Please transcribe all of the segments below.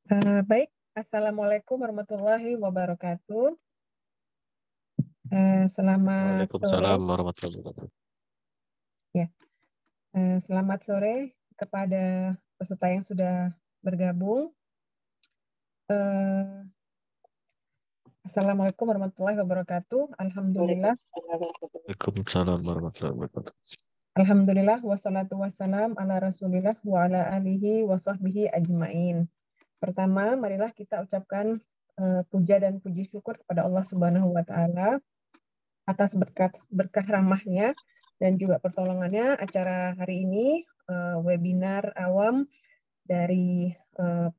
Baik, Assalamualaikum warahmatullahi wabarakatuh. Selamat sore. Waalaikumsalam warahmatullahi wabarakatuh. Ya, selamat sore kepada peserta yang sudah bergabung. Assalamualaikum warahmatullahi wabarakatuh. Alhamdulillah. Waalaikumsalam warahmatullahi wabarakatuh. Alhamdulillah wassalatu wassalam ala Rasulillah wa ala alihi wa sahbihi ajmain. Pertama, marilah kita ucapkan puja dan puji syukur kepada Allah Subhanahu wa taala atas berkah rahmahnya dan juga pertolongannya. Acara hari ini webinar awam dari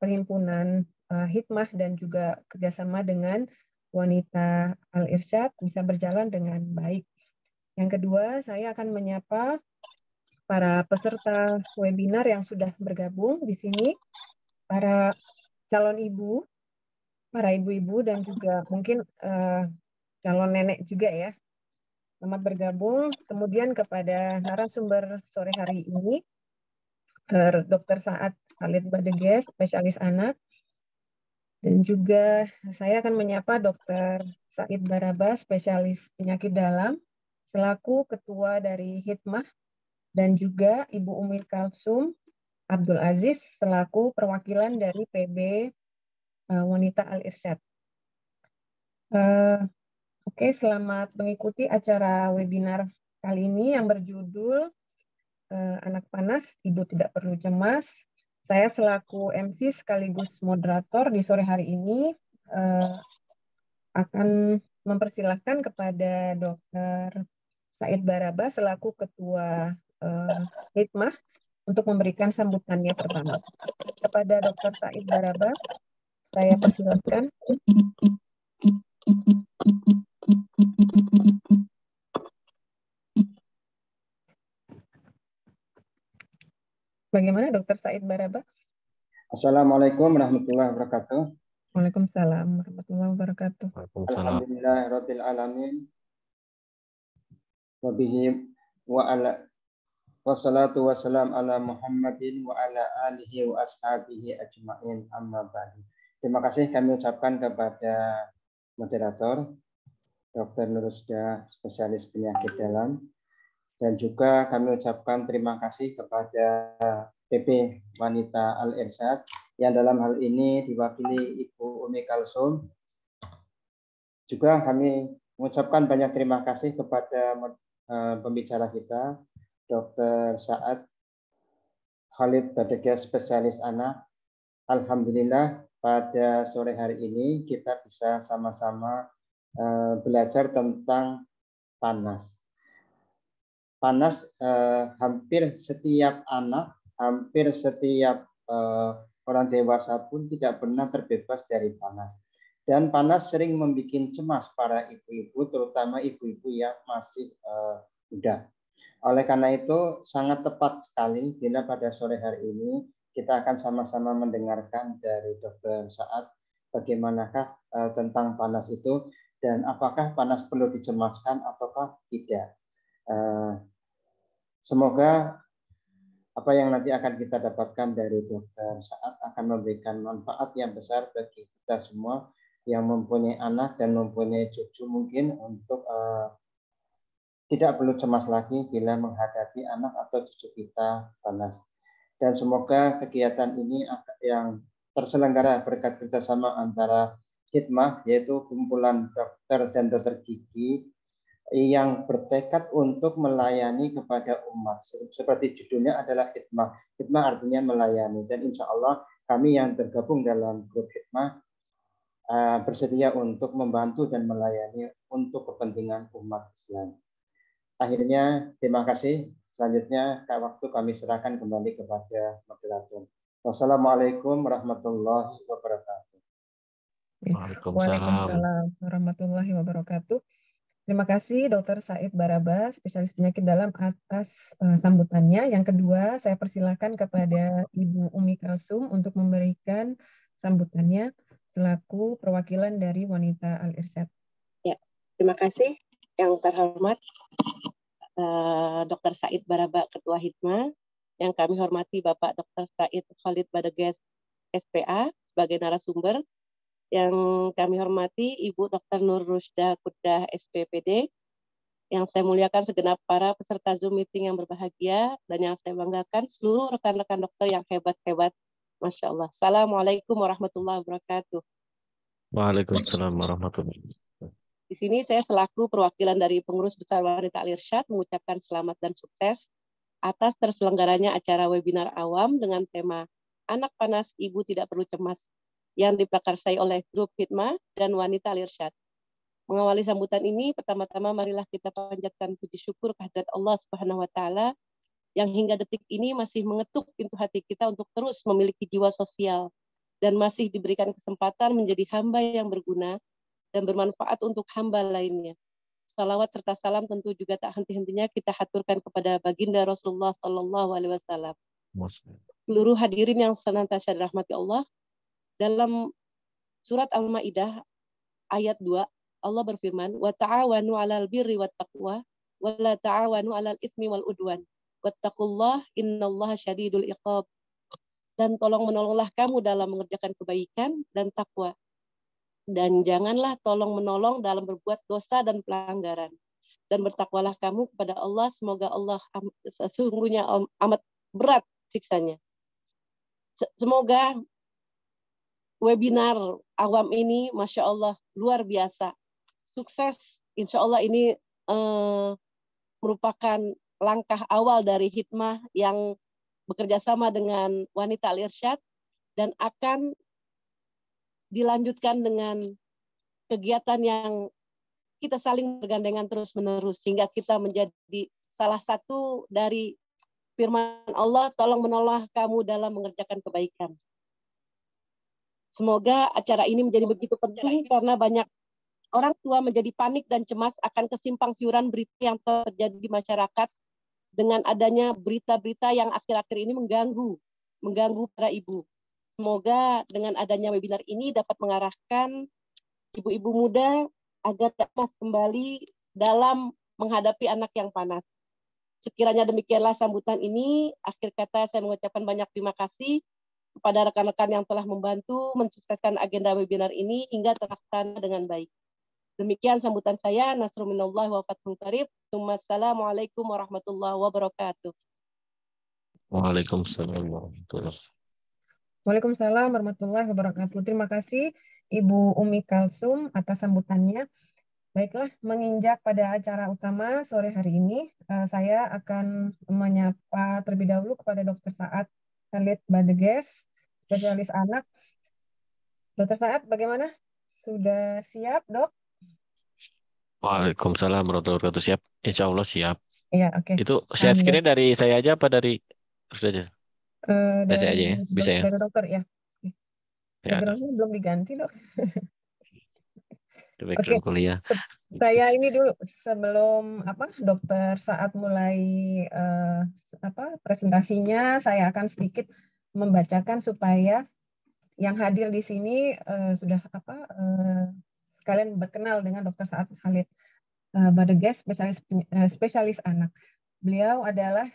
Perhimpunan Hikmah dan juga kerjasama dengan Wanita Al-Irsyad bisa berjalan dengan baik. Yang kedua, saya akan menyapa para peserta webinar yang sudah bergabung di sini, para calon ibu, para ibu-ibu dan juga mungkin calon nenek juga ya. Selamat bergabung. Kemudian kepada narasumber sore hari ini, Dr. Saad Khalid Badeges, spesialis anak. Dan juga saya akan menyapa Dr. Said Baraba, spesialis penyakit dalam, selaku ketua dari Hikmah, dan juga Ibu Umi Kalsum Abdul Aziz, selaku perwakilan dari PB Wanita Al-Irsyad. Oke, selamat mengikuti acara webinar kali ini yang berjudul Anak Panas, Ibu Tidak Perlu Cemas. Saya selaku MC sekaligus moderator di sore hari ini akan mempersilahkan kepada Dr. Said Baraba selaku Ketua Hikmah untuk memberikan sambutannya pertama. Kepada Dr. Said Baraba, saya persilahkan. Bagaimana Dr. Said Baraba? Assalamualaikum warahmatullahi wabarakatuh. Waalaikumsalam warahmatullahi wabarakatuh. Alhamdulillahirabbil alamin. Wa bihi wa ala wassalatu wassalam ala Muhammadin wa ala alihi wa ashabihi ajmain, amma ba'du. Terima kasih kami ucapkan kepada moderator Dr. Nurusda, spesialis penyakit dalam, dan juga kami ucapkan terima kasih kepada PP Wanita Al-Irsyad yang dalam hal ini diwakili Ibu Umi Kalsum. Juga kami mengucapkan banyak terima kasih kepada pembicara kita, Dr. Saad Khalid Badeges, spesialis anak. Alhamdulillah pada sore hari ini kita bisa sama-sama belajar tentang panas. Panas hampir setiap anak, hampir setiap orang dewasa pun tidak pernah terbebas dari panas. Dan panas sering membuat cemas para ibu-ibu, terutama ibu-ibu yang masih muda. Oleh karena itu sangat tepat sekali bila pada sore hari ini kita akan sama-sama mendengarkan dari Dr. Saad bagaimanakah tentang panas itu dan apakah panas perlu dicemaskan ataukah tidak. Semoga apa yang nanti akan kita dapatkan dari Dr. Saad akan memberikan manfaat yang besar bagi kita semua yang mempunyai anak dan mempunyai cucu, mungkin untuk tidak perlu cemas lagi bila menghadapi anak atau cucu kita panas. Dan semoga kegiatan ini yang terselenggara berkat kerjasama antara Hikmah, yaitu kumpulan dokter dan dokter gigi yang bertekad untuk melayani kepada umat. Seperti judulnya adalah Hikmah. Hikmah artinya melayani. Dan insya Allah kami yang tergabung dalam grup Hikmah bersedia untuk membantu dan melayani untuk kepentingan umat Islam. Akhirnya, terima kasih. Selanjutnya, waktu kami serahkan kembali kepada moderator. Wassalamualaikum warahmatullahi wabarakatuh. Waalaikumsalam warahmatullahi wabarakatuh. Terima kasih Dr. Said Baraba, spesialis penyakit dalam atas sambutannya. Yang kedua, saya persilakan kepada Ibu Umi Kalsum untuk memberikan sambutannya selaku perwakilan dari Wanita Al-Irsyad. Ya, terima kasih yang terhormat Dr. Said Baraba, Ketua Hikmah, yang kami hormati Bapak Dr. Said Khalid Badeges, SPA, sebagai narasumber. Yang kami hormati Ibu Dr. Nur Rusda Kudah SPPD, yang saya muliakan segenap para peserta Zoom meeting yang berbahagia, dan yang saya banggakan seluruh rekan-rekan dokter yang hebat-hebat. Masya Allah. Assalamualaikum warahmatullahi wabarakatuh. Waalaikumsalam warahmatullahi wabarakatuh. Di sini saya selaku perwakilan dari Pengurus Besar Wanita Al-Irsyad mengucapkan selamat dan sukses atas terselenggaranya acara webinar awam dengan tema Anak Panas Ibu Tidak Perlu Cemas yang diprakarsai oleh Grup Hikmah dan Wanita Al-Irsyad. Mengawali sambutan ini, pertama-tama marilah kita panjatkan puji syukur kehadirat Allah Subhanahu wa taala yang hingga detik ini masih mengetuk pintu hati kita untuk terus memiliki jiwa sosial dan masih diberikan kesempatan menjadi hamba yang berguna dan bermanfaat untuk hamba lainnya. Salawat serta salam tentu juga tak henti-hentinya kita haturkan kepada baginda Rasulullah Sallallahu Alaihi Wasallam. Seluruh hadirin yang senantiasa dirahmati Allah, dalam surat Al-Maidah ayat 2 Allah berfirman, "Wa ta'awanu 'alal birri wat taqwa wa la ta'awanu 'alal itsmi wal udwan. Wattaqullaha innallaha syadidul iqab." Dan tolong menolonglah kamu dalam mengerjakan kebaikan dan takwa. Dan janganlah tolong menolong dalam berbuat dosa dan pelanggaran. Dan bertakwalah kamu kepada Allah, semoga Allah sesungguhnya amat berat siksanya. Semoga webinar awam ini, Masya Allah, luar biasa. Sukses, insya Allah ini merupakan langkah awal dari Hikmah yang bekerja sama dengan Wanita Al-Irsyad dan akan dilanjutkan dengan kegiatan yang kita saling bergandengan terus-menerus sehingga kita menjadi salah satu dari firman Allah, tolong menolong kamu dalam mengerjakan kebaikan. Semoga acara ini menjadi begitu penting karena banyak orang tua menjadi panik dan cemas akan kesimpang siuran berita yang terjadi di masyarakat dengan adanya berita-berita yang akhir-akhir ini mengganggu para ibu. Semoga dengan adanya webinar ini dapat mengarahkan ibu-ibu muda agar dapat kembali dalam menghadapi anak yang panas. Sekiranya demikianlah sambutan ini, akhir kata saya mengucapkan banyak terima kasih kepada rekan-rekan yang telah membantu mensukseskan agenda webinar ini hingga terlaksana dengan baik. Demikian sambutan saya, Nasrul minallahi wa fathun qarib. Assalamualaikum warahmatullahi wabarakatuh. Waalaikumsalam warahmatullahi wabarakatuh. Waalaikumsalam warahmatullahi wabarakatuh. Terima kasih Ibu Umi Kalsum atas sambutannya. Baiklah, menginjak pada acara utama sore hari ini, saya akan menyapa terlebih dahulu kepada Dr. Saad Khalid Badeges, spesialis anak. Dr. Saad, bagaimana? Sudah siap, Dok? Waalaikumsalam warahmatullahi wabarakatuh. Siap, insya Allah siap. Iya, oke. Itu share screen dari saya aja apa dari sudah aja? Dari saya aja ya, bisa ya? Dari dokter ya. Ya. Background-nya belum diganti, Dok. Background kuliah. Saya ini dulu sebelum dokter saat mulai presentasinya, saya akan sedikit membacakan supaya yang hadir di sini sudah kalian berkenal dengan Dr. Saad Khalid Badeges, spesialis anak. Beliau adalah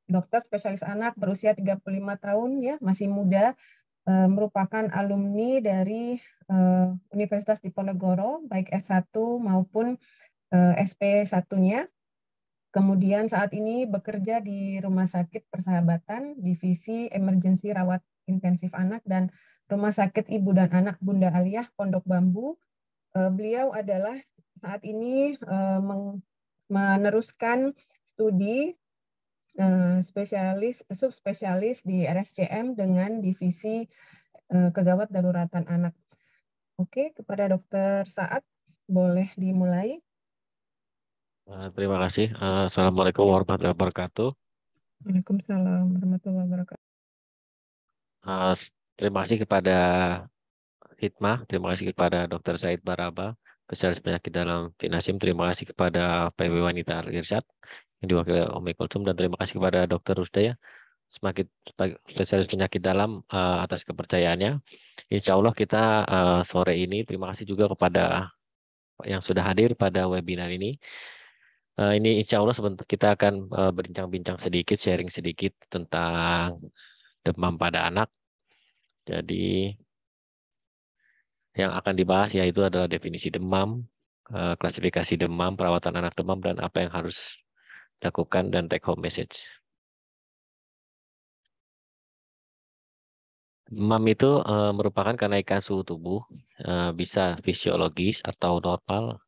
dokter spesialis anak berusia 35 tahun ya, masih muda, merupakan alumni dari Universitas Diponegoro, baik S1 maupun SP1-nya. Kemudian saat ini bekerja di Rumah Sakit Persahabatan, Divisi Emergensi Rawat Intensif Anak, dan Rumah Sakit Ibu dan Anak Bunda Aliyah Pondok Bambu. Beliau adalah saat ini meneruskan studi subspesialis di RSCM dengan divisi kegawat daruratan anak. Oke, kepada Dokter Saad boleh dimulai. Terima kasih. Assalamualaikum warahmatullahi wabarakatuh. Waalaikumsalam warahmatullahi wabarakatuh. Terima kasih kepada Hikmah, terima kasih kepada Dr. Said Baraba, spesialis penyakit dalam Finasim. Terima kasih kepada PW Wanita Al-Irsyad yang diwakili Umi Kulsum, dan terima kasih kepada Dr. Rusdaya, spesialis penyakit dalam, atas kepercayaannya. Insya Allah kita sore ini, terima kasih juga kepada yang sudah hadir pada webinar ini. Ini insya Allah sebentar kita akan berbincang-bincang sedikit, sharing sedikit tentang demam pada anak. Jadi yang akan dibahas yaitu adalah definisi demam, klasifikasi demam, perawatan anak demam, dan apa yang harus dilakukan dan take home message. Demam itu merupakan kenaikan suhu tubuh, bisa fisiologis atau normal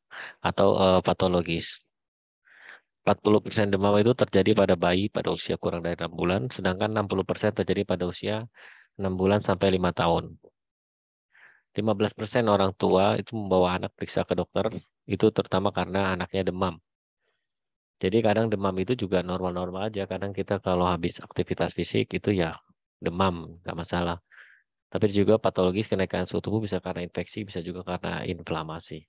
atau patologis. 40% demam itu terjadi pada bayi pada usia kurang dari 6 bulan, sedangkan 60% terjadi pada usia 6 bulan sampai 5 tahun. 15% orang tua itu membawa anak periksa ke dokter, itu terutama karena anaknya demam. Jadi kadang demam itu juga normal-normal aja. Kadang kita kalau habis aktivitas fisik itu ya demam, nggak masalah. Tapi juga patologis kenaikan suhu tubuh bisa karena infeksi, bisa juga karena inflamasi.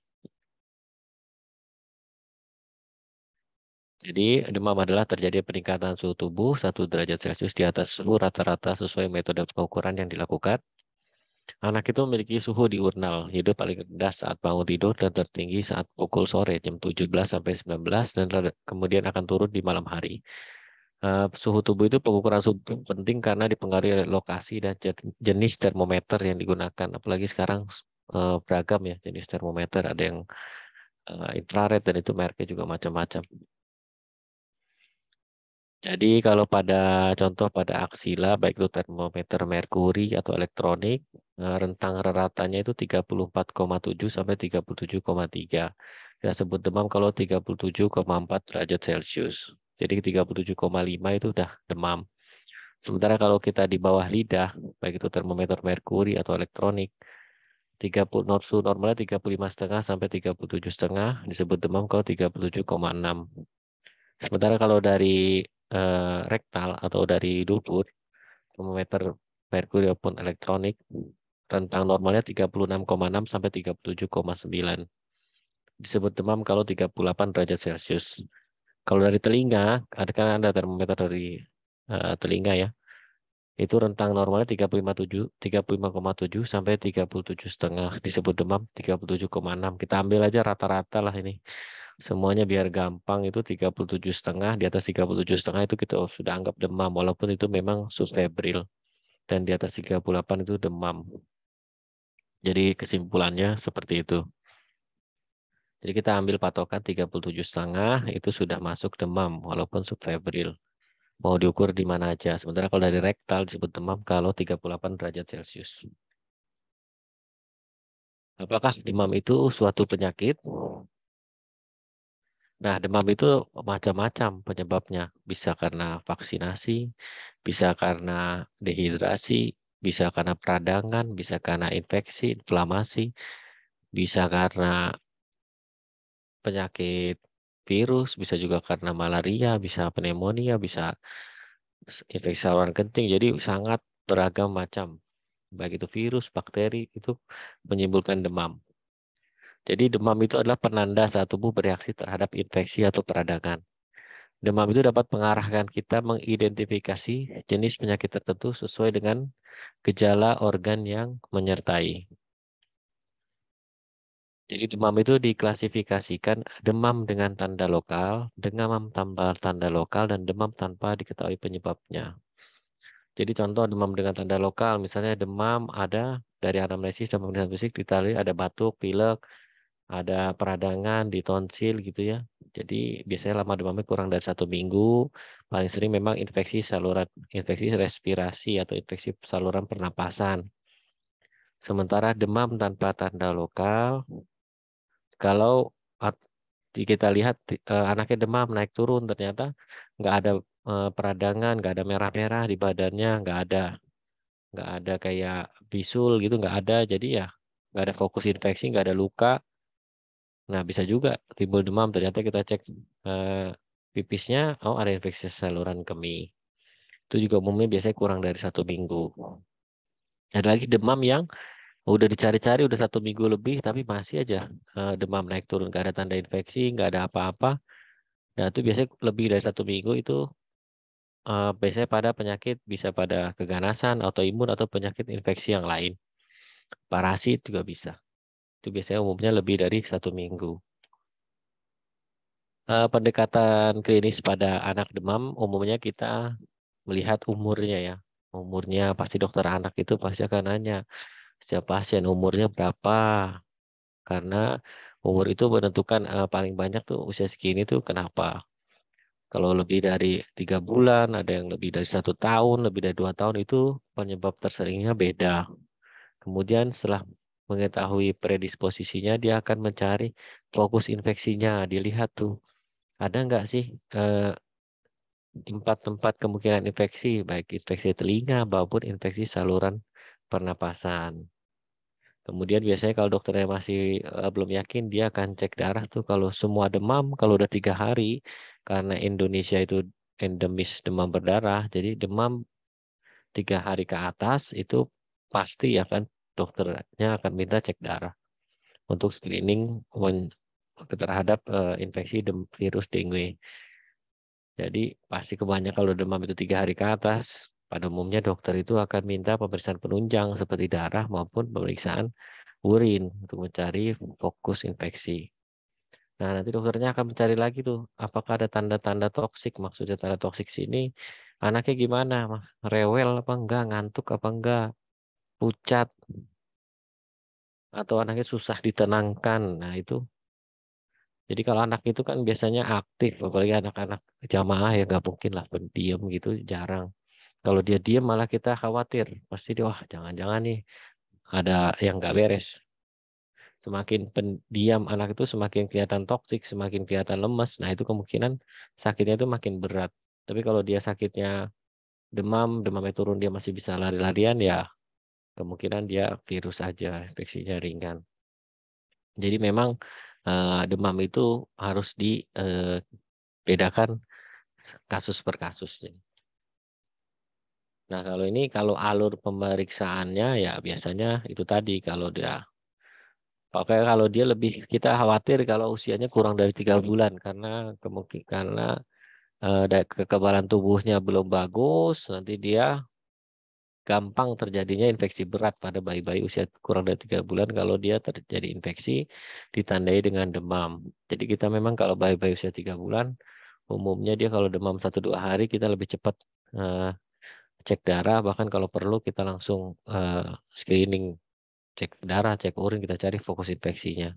Jadi demam adalah terjadi peningkatan suhu tubuh 1 derajat Celcius di atas suhu rata-rata sesuai metode pengukuran yang dilakukan. Anak itu memiliki suhu diurnal, yaitu paling rendah saat bangun tidur dan tertinggi saat pukul sore jam 17 sampai 19 dan kemudian akan turun di malam hari. Suhu tubuh itu pengukuran suhu penting karena dipengaruhi oleh lokasi dan jenis termometer yang digunakan. Apalagi sekarang beragam ya jenis termometer, ada yang infrared dan itu mereknya juga macam-macam. Jadi kalau pada contoh pada aksila, baik itu termometer merkuri atau elektronik, rentang reratannya itu 34,7 sampai 37,3. Kita sebut demam kalau 37,4 derajat Celcius. Jadi 37,5 itu udah demam. Sementara kalau kita di bawah lidah, baik itu termometer merkuri atau elektronik, 30 suhu normalnya 35,5 sampai 37,5 disebut demam kalau 37,6. Sementara kalau dari rektal atau dari dubur, termometer merkuri maupun elektronik, rentang normalnya 36,6 sampai 37,9. Disebut demam kalau 38 derajat Celcius. Kalau dari telinga, kan ada termometer dari telinga ya. Itu rentang normalnya 35,7 sampai 37,5 disebut demam 37,6. Kita ambil aja rata-rata lah ini. Semuanya biar gampang itu 37,5, di atas 37,5 itu kita sudah anggap demam walaupun itu memang subfebril, dan di atas 38 itu demam. Jadi kesimpulannya seperti itu. Jadi kita ambil patokan 37,5 itu sudah masuk demam walaupun subfebril. Mau diukur di mana aja. Sementara kalau dari rektal disebut demam kalau 38 derajat Celcius. Apakah demam itu suatu penyakit? Nah, demam itu macam-macam penyebabnya. Bisa karena vaksinasi, bisa karena dehidrasi, bisa karena peradangan, bisa karena infeksi, inflamasi, bisa karena penyakit virus, bisa juga karena malaria, bisa pneumonia, bisa infeksi saluran kencing. Jadi sangat beragam macam. Baik itu virus, bakteri, itu menimbulkan demam. Jadi demam itu adalah penanda saat tubuh bereaksi terhadap infeksi atau peradangan. Demam itu dapat mengarahkan kita mengidentifikasi jenis penyakit tertentu sesuai dengan gejala organ yang menyertai. Jadi demam itu diklasifikasikan demam dengan tanda lokal, demam tanpa tanda lokal, dan demam tanpa diketahui penyebabnya. Jadi contoh demam dengan tanda lokal, misalnya demam ada dari anamnesis dan pemeriksaan fisik diketahui ada batuk, pilek, ada peradangan di tonsil gitu ya. Jadi biasanya lama demamnya kurang dari 1 minggu. Paling sering memang infeksi saluran, infeksi respirasi atau infeksi saluran pernapasan. Sementara demam tanpa tanda lokal, kalau kita lihat anaknya demam naik turun ternyata nggak ada peradangan, nggak ada merah-merah di badannya, nggak ada kayak bisul gitu, nggak ada. Jadi ya nggak ada fokus infeksi, nggak ada luka. Nah, bisa juga timbul demam. Ternyata kita cek pipisnya, oh ada infeksi saluran kemih. Itu juga umumnya biasanya kurang dari 1 minggu. Ada lagi demam yang udah dicari-cari udah 1 minggu lebih, tapi masih aja demam naik turun. Nggak ada tanda infeksi, nggak ada apa-apa. Nah, itu biasanya lebih dari 1 minggu itu biasanya pada penyakit, bisa pada keganasan, autoimun, atau penyakit infeksi yang lain. Parasit juga bisa. Itu biasanya umumnya lebih dari 1 minggu. Pendekatan klinis pada anak demam umumnya kita melihat umurnya ya. Umurnya pasti dokter anak itu pasti akan nanya setiap pasien umurnya berapa. Karena umur itu menentukan paling banyak tuh usia segini tuh kenapa. Kalau lebih dari 3 bulan, ada yang lebih dari 1 tahun, lebih dari 2 tahun itu penyebab terseringnya beda. Kemudian setelah mengetahui predisposisinya, dia akan mencari fokus infeksinya. Dilihat tuh, ada nggak sih tempat-tempat kemungkinan infeksi, baik infeksi telinga maupun infeksi saluran pernapasan. Kemudian biasanya kalau dokternya masih belum yakin, dia akan cek darah tuh kalau semua demam, kalau udah 3 hari, karena Indonesia itu endemis demam berdarah, jadi demam 3 hari ke atas itu pasti ya kan dokternya akan minta cek darah untuk screening terhadap infeksi virus dengue. Jadi pasti kebanyakan kalau demam itu 3 hari ke atas, pada umumnya dokter itu akan minta pemeriksaan penunjang seperti darah maupun pemeriksaan urin untuk mencari fokus infeksi. Nah, nanti dokternya akan mencari lagi tuh, apakah ada tanda-tanda toksik. Maksudnya tanda toksik sini, anaknya gimana? Rewel apa enggak? Ngantuk apa enggak? Pucat? Atau anaknya susah ditenangkan? Nah, itu. Jadi kalau anak itu kan biasanya aktif, apalagi anak-anak jamaah ya nggak mungkin lah pendiam gitu, jarang. Kalau dia diam malah kita khawatir. Pasti dia, wah jangan-jangan nih ada yang nggak beres. Semakin pendiam anak itu semakin kelihatan toksik, semakin kelihatan lemes. Nah itu kemungkinan sakitnya itu makin berat. Tapi kalau dia sakitnya demamnya turun, dia masih bisa lari-larian, ya kemungkinan dia virus aja, infeksinya ringan. Jadi memang demam itu harus dibedakan kasus per kasus. Nah kalau alur pemeriksaannya ya biasanya itu tadi kalau dia lebih kita khawatir kalau usianya kurang dari 3 bulan karena kemungkinan kekebalan tubuhnya belum bagus, nanti dia gampang terjadinya infeksi berat pada bayi-bayi usia kurang dari 3 bulan kalau dia terjadi infeksi ditandai dengan demam. Jadi kita memang kalau bayi-bayi usia 3 bulan, umumnya dia kalau demam 1-2 hari kita lebih cepat cek darah, bahkan kalau perlu kita langsung screening, cek darah, cek urin, kita cari fokus infeksinya.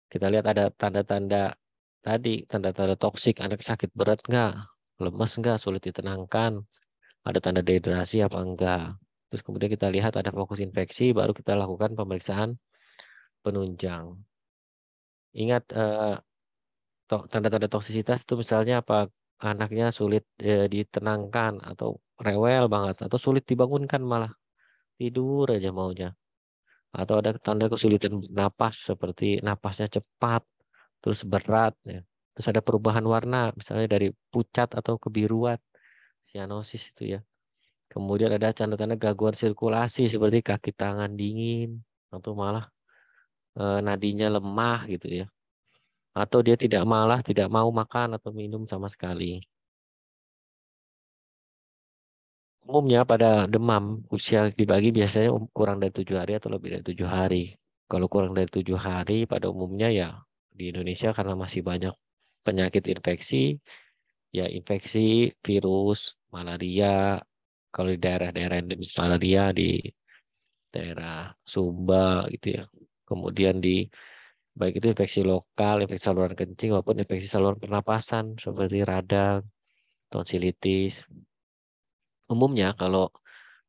Kita lihat ada tanda-tanda tadi, tanda-tanda toksik, anak sakit berat nggak, lemas nggak, sulit ditenangkan, ada tanda dehidrasi apa enggak. Terus kemudian kita lihat ada fokus infeksi, baru kita lakukan pemeriksaan penunjang. Ingat tanda-tanda toksisitas itu misalnya apa, anaknya sulit ditenangkan atau rewel banget atau sulit dibangunkan malah tidur aja maunya. Atau ada tanda kesulitan napas seperti napasnya cepat, terus berat ya. Terus ada perubahan warna misalnya dari pucat atau kebiruan, sianosis itu ya. Kemudian ada tanda-tanda gangguan sirkulasi seperti kaki tangan dingin atau malah nadinya lemah gitu ya. Atau dia tidak mau makan atau minum sama sekali. Umumnya pada demam usia dibagi biasanya kurang dari 7 hari atau lebih dari 7 hari. Kalau kurang dari 7 hari pada umumnya ya di Indonesia karena masih banyak penyakit infeksi, ya infeksi virus, malaria, kalau di daerah-daerah endemis malaria di daerah Sumba gitu ya. Kemudian baik itu infeksi lokal, infeksi saluran kencing maupun infeksi saluran pernapasan seperti radang, tonsilitis. Umumnya kalau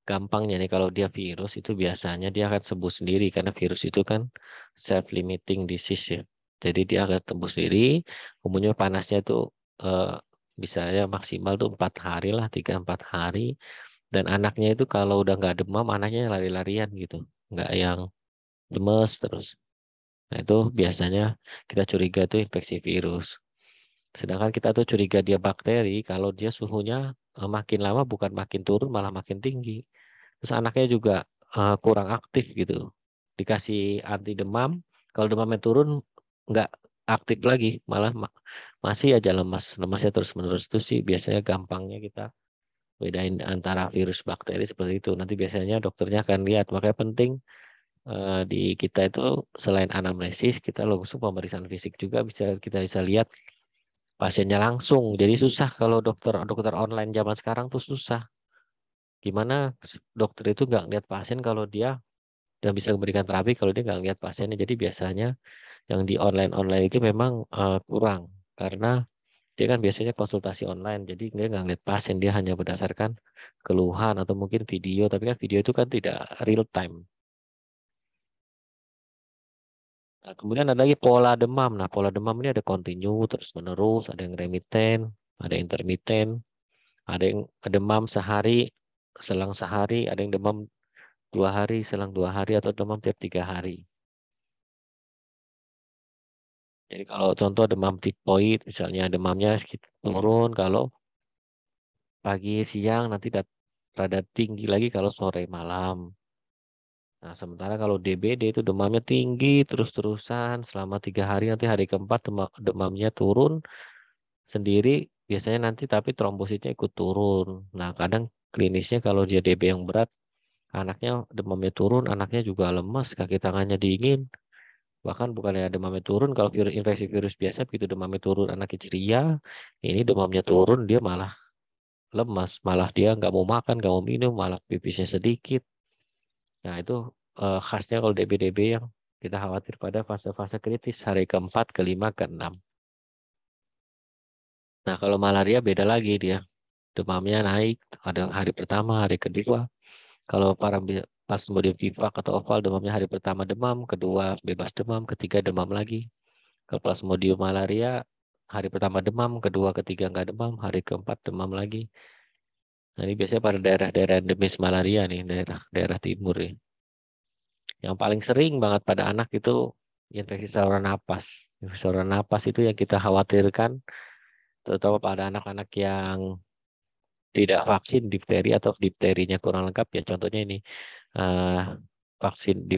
gampangnya nih kalau dia virus itu biasanya dia akan sembuh sendiri karena virus itu kan self-limiting disease ya. Jadi dia akan sembuh sendiri. Umumnya panasnya itu eh, bisa ya maksimal tuh 4 hari lah, 3-4 hari. Dan anaknya itu kalau udah nggak demam, anaknya lari-larian gitu. Nggak yang lemes terus. Nah itu biasanya kita curiga itu infeksi virus. Sedangkan kita tuh curiga dia bakteri kalau dia suhunya makin lama bukan makin turun malah makin tinggi. Terus anaknya juga kurang aktif gitu. Dikasih anti demam, kalau demamnya turun nggak aktif lagi, malah masih aja lemas. Lemasnya terus-menerus itu sih biasanya gampangnya kita bedain antara virus bakteri seperti itu. Nanti biasanya dokternya akan lihat. Makanya penting di kita itu selain anamnesis, kita langsung pemeriksaan fisik juga kita bisa lihat pasiennya langsung. Jadi susah kalau dokter online zaman sekarang tuh susah. Gimana dokter itu nggak lihat pasien kalau dia dan bisa memberikan terapi kalau dia nggak lihat pasiennya. Jadi biasanya yang di online itu memang kurang karena dia kan biasanya konsultasi online, jadi dia nggak lihat pasien, dia hanya berdasarkan keluhan atau mungkin video, tapi kan video itu kan tidak real time. Nah, kemudian ada lagi pola demam. Nah, pola demam ini ada kontinu, terus menerus, ada yang remiten, ada intermiten, ada yang demam sehari, selang sehari, ada yang demam 2 hari, selang 2 hari, atau demam tiap 3 hari. Jadi kalau contoh demam tipoid, misalnya demamnya turun kalau pagi, siang, nanti rada tinggi lagi kalau sore, malam. Nah, sementara kalau DBD itu demamnya tinggi terus-terusan selama 3 hari, nanti hari keempat demamnya turun sendiri biasanya nanti, tapi trombositnya ikut turun. Nah, kadang klinisnya kalau dia DB yang berat, anaknya demamnya turun, anaknya juga lemas, kaki tangannya dingin. Bahkan bukannya demamnya turun, kalau infeksi virus biasa begitu demamnya turun anaknya ceria, ini demamnya turun dia malah lemas, malah dia nggak mau makan, nggak mau minum, malah pipisnya sedikit. Nah, itu khasnya kalau DB-DB yang kita khawatir pada fase-fase kritis hari keempat, kelima, keenam. Nah, kalau malaria beda lagi dia. Demamnya naik, ada hari pertama, hari kedua. Kalau Plasmodium vivax atau oval, demamnya hari pertama demam, kedua bebas demam, ketiga demam lagi. Kalau Plasmodium malaria, hari pertama demam, kedua, ketiga nggak demam, hari keempat demam lagi. Nah, ini biasanya pada daerah-daerah endemis malaria nih, daerah timur ya. Yang paling sering banget pada anak itu infeksi saluran napas. Infeksi saluran napas itu yang kita khawatirkan, terutama pada anak-anak yang tidak vaksin difteri atau difterinya kurang lengkap ya. Contohnya ini vaksin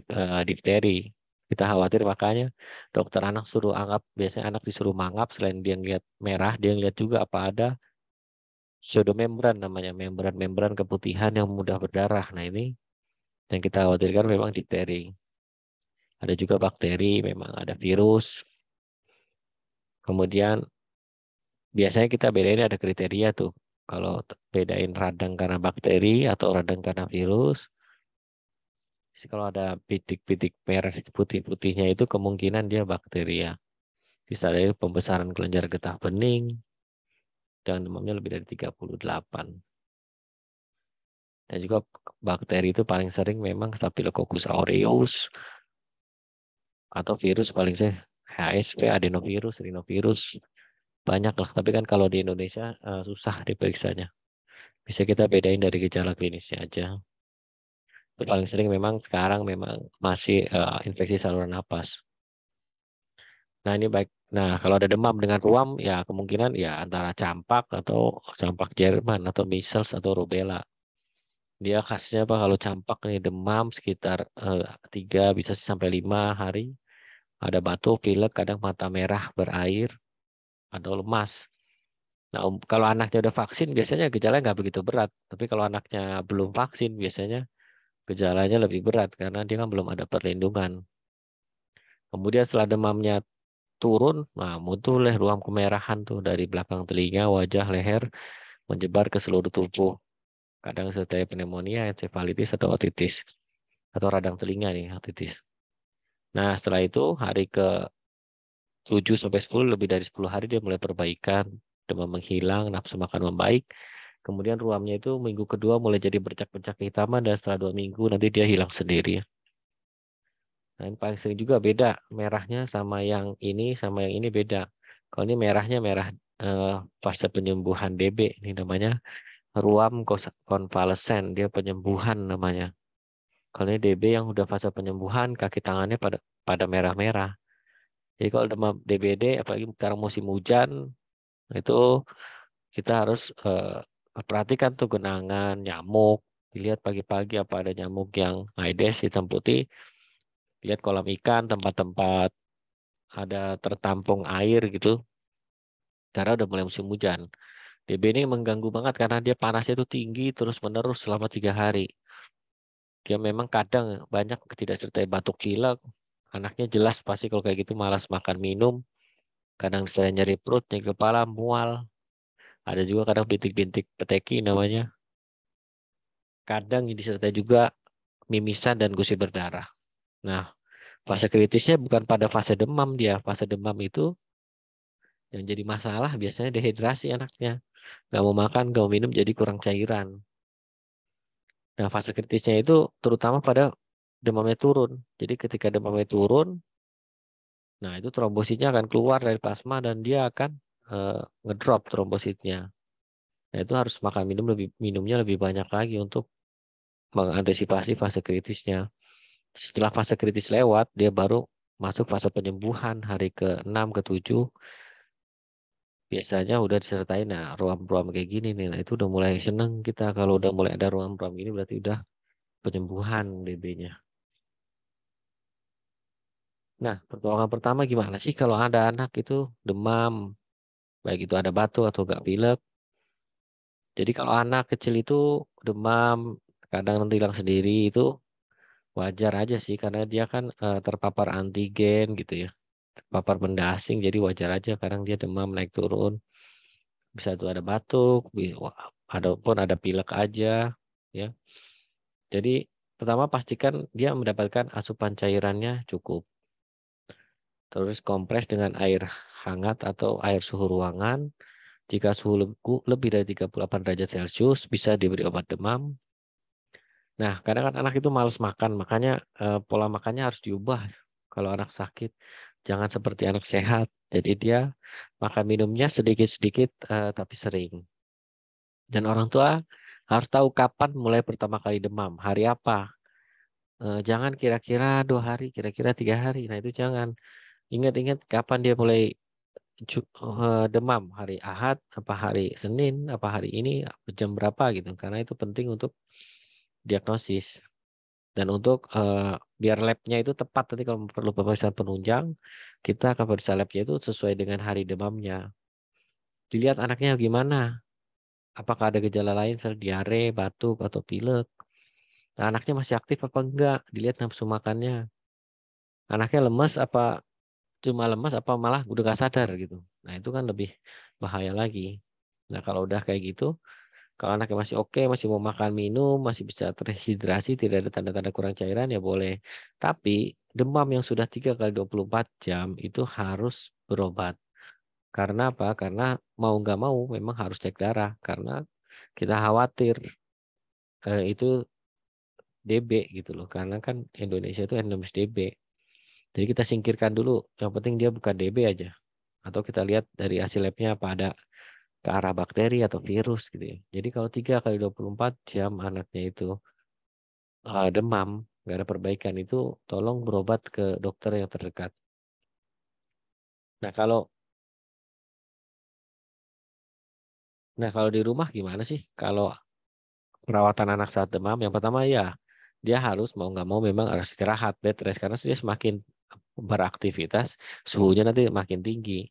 difteri. Kita khawatir, makanya dokter anak suruh anggap, biasanya anak disuruh mangap, selain dia ngeliat merah, dia ngeliat juga apa ada pseudomembran, namanya membran keputihan yang mudah berdarah. Nah, ini yang kita khawatirkan memang difteri. Ada juga bakteri, memang ada virus. Kemudian biasanya kita bedain, ada kriteria tuh. Kalau bedain radang karena bakteri atau radang karena virus, kalau ada pitik-pitik merah putih-putihnya itu kemungkinan dia bakteria. Misalnya pembesaran kelenjar getah bening dan demamnya lebih dari 38. Dan juga bakteri itu paling sering memang Staphylococcus aureus atau virus paling sering HSV, adenovirus, rhinovirus. Banyak lah, tapi kan kalau di Indonesia susah diperiksanya. Bisa kita bedain dari gejala klinisnya aja. Itu paling sering memang sekarang memang masih infeksi saluran napas. Nah, ini baik. Nah, kalau ada demam dengan ruam, ya kemungkinan ya antara campak atau campak Jerman atau measles atau rubella. Dia khasnya apa? Kalau campak nih demam sekitar 3 bisa sampai 5 hari. Ada batuk, pilek, kadang mata merah berair atau lemas. Nah, kalau anaknya udah vaksin biasanya gejalanya nggak begitu berat. Tapi kalau anaknya belum vaksin biasanya gejalanya lebih berat karena dia kan belum ada perlindungan. Kemudian setelah demamnya turun, nah muncul ruam kemerahan tuh dari belakang telinga, wajah, leher, menyebar ke seluruh tubuh. Kadang sertai pneumonia, encephalitis atau otitis. Atau radang telinga nih, otitis. Nah, setelah itu hari ke 7 sampai 10, lebih dari 10 hari dia mulai perbaikan, demam menghilang, nafsu makan membaik. Kemudian ruamnya itu minggu kedua mulai jadi bercak-bercak kehitaman, dan setelah 2 minggu nanti dia hilang sendiri. Nah, ini paling sering juga beda merahnya sama yang ini beda. Kalau ini merahnya merah fase penyembuhan DB, ini namanya ruam konvalesen, dia penyembuhan namanya. Kalau ini DB yang udah fase penyembuhan, kaki tangannya pada merah-merah. Jadi kalau demam DBD, apalagi sekarang musim hujan, itu kita harus perhatikan tuh genangan, nyamuk. Dilihat pagi-pagi apa ada nyamuk yang Aedes hitam putih. Lihat kolam ikan, tempat-tempat ada tertampung air gitu. Karena udah mulai musim hujan. DB ini mengganggu banget karena dia panasnya itu tinggi terus-menerus selama 3 hari. Dia memang kadang banyak ketidaksertai batuk pilek. Anaknya jelas pasti kalau kayak gitu malas makan minum. Kadang saya nyeri perut, nyeri kepala, mual. Ada juga kadang bintik-bintik peteki namanya. kadang disertai juga mimisan dan gusi berdarah. Nah, fase kritisnya bukan pada fase demam dia. Fase demam itu yang jadi masalah biasanya dehidrasi anaknya. Nggak mau makan, nggak mau minum, jadi kurang cairan. Nah, fase kritisnya itu terutama pada demamnya turun. Jadi ketika demamnya turun, nah itu trombositnya akan keluar dari plasma dan dia akan ngedrop trombositnya. Nah, itu harus minumnya lebih banyak lagi untuk mengantisipasi fase kritisnya. Setelah fase kritis lewat, dia baru masuk fase penyembuhan hari ke-6, ke-7. Biasanya udah disertai ruam-ruam kayak gini nih. Nah, itu udah mulai seneng kita. Kalau udah mulai ada ruam-ruam ini berarti udah penyembuhan DB-nya. Nah, pertolongan pertama gimana sih kalau ada anak itu demam, baik itu ada batuk atau gak pilek. Jadi kalau anak kecil itu demam, kadang nanti hilang sendiri itu wajar aja sih karena dia kan terpapar antigen gitu ya. Terpapar benda asing jadi wajar aja kadang dia demam naik turun. Bisa tuh ada batuk, ataupun ada pilek aja ya. Jadi pertama pastikan dia mendapatkan asupan cairannya cukup. Terus kompres dengan air hangat atau air suhu ruangan. Jika suhu lebih dari 38 derajat Celcius, bisa diberi obat demam. Nah, kadang kan anak itu malas makan, makanya pola makannya harus diubah. Kalau anak sakit, jangan seperti anak sehat. Jadi dia makan minumnya sedikit-sedikit, tapi sering. Dan orang tua harus tahu kapan mulai pertama kali demam, hari apa. Jangan kira-kira 2 hari, kira-kira 3 hari. Nah, itu jangan. Ingat-ingat kapan dia mulai demam, hari Ahad, apa hari Senin, apa hari ini, jam berapa gitu. Karena itu penting untuk diagnosis. Dan untuk biar labnya itu tepat, nanti kalau perlu pemeriksaan penunjang, kita akan periksa labnya itu sesuai dengan hari demamnya. Dilihat anaknya gimana, apakah ada gejala lain, misalnya diare, batuk, atau pilek. Nah, anaknya masih aktif apa enggak, dilihat nafsu makannya. Anaknya lemes apa cuma lemes apa malah udah gak sadar gitu. Nah, itu kan lebih bahaya lagi. Nah, kalau udah kayak gitu, kalau anaknya masih oke, masih mau makan minum, masih bisa terhidrasi, tidak ada tanda-tanda kurang cairan, ya boleh. Tapi demam yang sudah 3 kali 24 jam itu harus berobat. Karena apa? Karena mau nggak mau memang harus cek darah. Karena kita khawatir itu DB gitu loh. Karena kan Indonesia itu endemis DB. Jadi kita singkirkan dulu. Yang penting dia bukan DB aja. Atau kita lihat dari hasil labnya apa ada ke arah bakteri atau virus gitu ya. Jadi kalau 3 kali 24 jam anaknya itu demam, nggak ada perbaikan itu, tolong berobat ke dokter yang terdekat. Nah kalau di rumah gimana sih? Kalau perawatan anak saat demam, yang pertama ya dia harus mau nggak mau memang harus istirahat, bed rest karena dia semakin beraktivitas, suhunya nanti makin tinggi.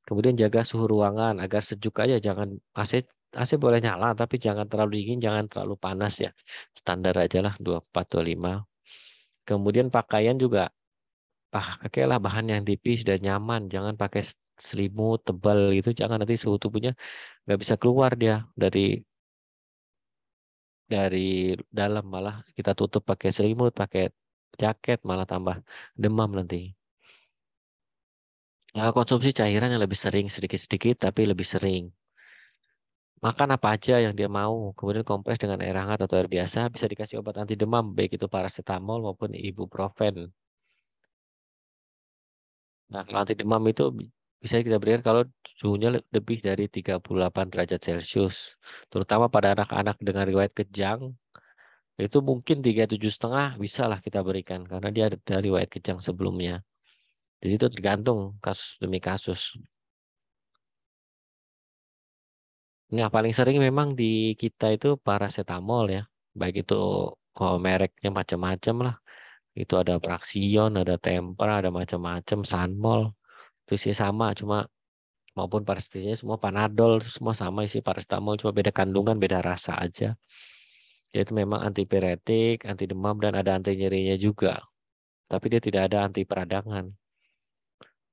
Kemudian jaga suhu ruangan agar sejuk aja, jangan AC boleh nyala tapi jangan terlalu dingin, jangan terlalu panas ya. Standar aja lah 24-25. Kemudian pakaian juga pakailah bahan yang tipis dan nyaman, jangan pakai selimut tebal gitu, jangan nanti suhu tubuhnya nggak bisa keluar dia dari dalam, malah kita tutup pakai selimut, pakai jaket, malah tambah demam nanti. Konsumsi cairan yang lebih sering, sedikit-sedikit tapi lebih sering. Makan apa aja yang dia mau, kemudian kompres dengan air hangat atau air biasa, bisa dikasih obat anti demam, baik itu paracetamol maupun ibuprofen. Nah, kalau anti demam itu bisa kita berikan kalau suhunya lebih dari 38 derajat Celcius. Terutama pada anak-anak dengan riwayat kejang, itu mungkin 37,5 bisa lah kita berikan. Karena dia ada riwayat kejang sebelumnya. Jadi itu tergantung kasus demi kasus. Nah, paling sering memang di kita itu paracetamol ya. Baik itu mereknya macam-macam lah. Itu ada Praxion, ada Tempra, ada macam-macam, Sanmol. Itu sih sama, cuma maupun paracetamol semua Panadol semua sama isi paracetamol, cuma beda kandungan, beda rasa aja. Yaitu memang antipiretik, anti demam dan ada anti nyerinya juga. Tapi dia tidak ada anti peradangan.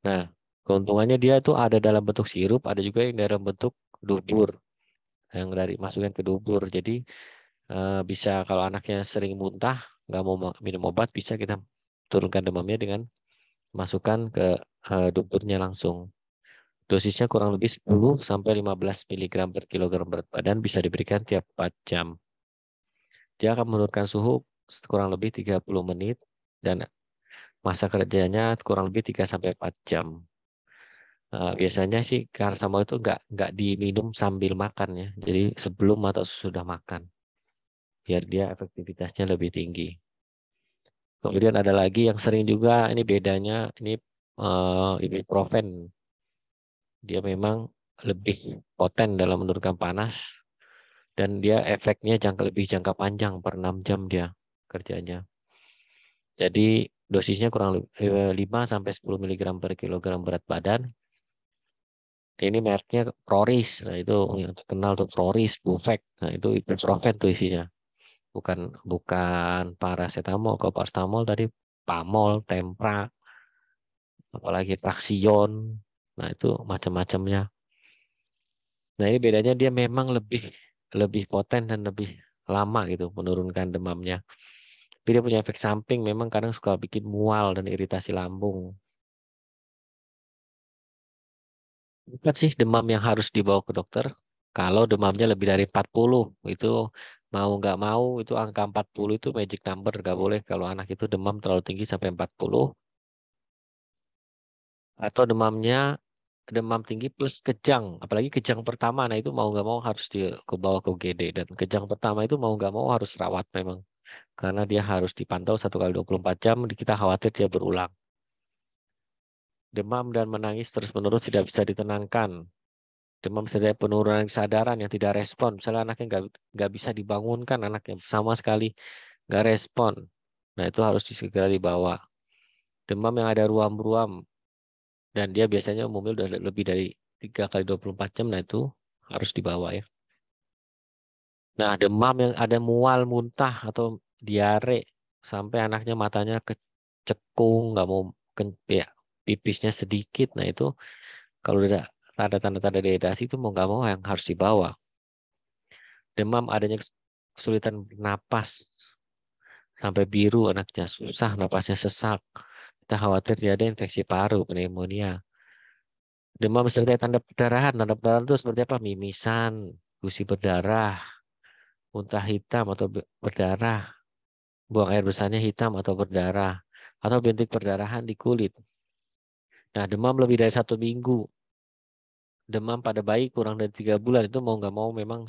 Nah, keuntungannya dia tuh ada dalam bentuk sirup, ada juga yang dalam bentuk dubur, yang dari masukin ke dubur. Jadi Bisa kalau anaknya sering muntah, nggak mau minum obat, bisa kita turunkan demamnya dengan masukkan ke dokternya langsung. Dosisnya kurang lebih 10 sampai 15 mg per kilogram berat badan, bisa diberikan tiap 4 jam. Dia akan menurunkan suhu kurang lebih 30 menit dan masa kerjanya kurang lebih 3 sampai 4 jam. Biasanya sih paracetamol itu nggak diminum sambil makan ya. Jadi sebelum atau sesudah makan, biar dia efektivitasnya lebih tinggi. Kemudian ada lagi yang sering juga, ini bedanya, ini ibuprofen. Dia memang lebih poten dalam menurunkan panas dan dia efeknya lebih jangka panjang, per 6 jam dia kerjanya. Jadi dosisnya kurang lebih 5 sampai 10 mg per kilogram berat badan. Ini mereknya Proris. Nah, itu yang terkenal tuh Proris, Bufek. Nah, itu ibuprofen tuh isinya. Bukan bukan paracetamol. Kalau paracetamol tadi Pamol, Tempra, apalagi Praxion. Nah, itu macam-macamnya. Nah, ini bedanya dia memang lebih lebih poten dan lebih lama gitu menurunkan demamnya. Tapi dia punya efek samping, memang kadang suka bikin mual dan iritasi lambung. Bukan sih demam yang harus dibawa ke dokter. Kalau demamnya lebih dari 40, itu mau nggak mau, itu angka 40 itu magic number. Nggak boleh kalau anak itu demam terlalu tinggi sampai 40. Atau demam tinggi plus kejang. Apalagi kejang pertama, nah itu mau nggak mau harus dibawa ke UGD. Dan kejang pertama itu mau nggak mau harus rawat memang. Karena dia harus dipantau 1 kali 24 jam, kita khawatir dia berulang. Demam dan menangis terus-menerus tidak bisa ditenangkan. Demam serta penurunan kesadaran yang tidak respon. Misalnya anaknya nggak bisa dibangunkan, anaknya sama sekali nggak respon. Nah, itu harus segera dibawa. Demam yang ada ruam-ruam dan dia biasanya umumnya udah lebih dari 3 kali 24 jam, nah itu harus dibawa ya. Nah, demam yang ada mual, muntah atau diare sampai anaknya matanya kecekung, nggak mau ya, pipisnya sedikit. Nah, itu kalau udah ada tanda-tanda dehidrasi itu mau nggak mau yang harus dibawa. Demam adanya kesulitan bernapas sampai biru, anaknya susah, napasnya sesak. Kita khawatir dia ada infeksi paru, pneumonia. Demam serta tanda perdarahan itu seperti apa? Mimisan, gusi berdarah, muntah hitam atau berdarah, buang air besarnya hitam atau berdarah, atau bintik perdarahan di kulit. Nah, demam lebih dari 1 minggu. Demam pada bayi kurang dari 3 bulan itu mau nggak mau memang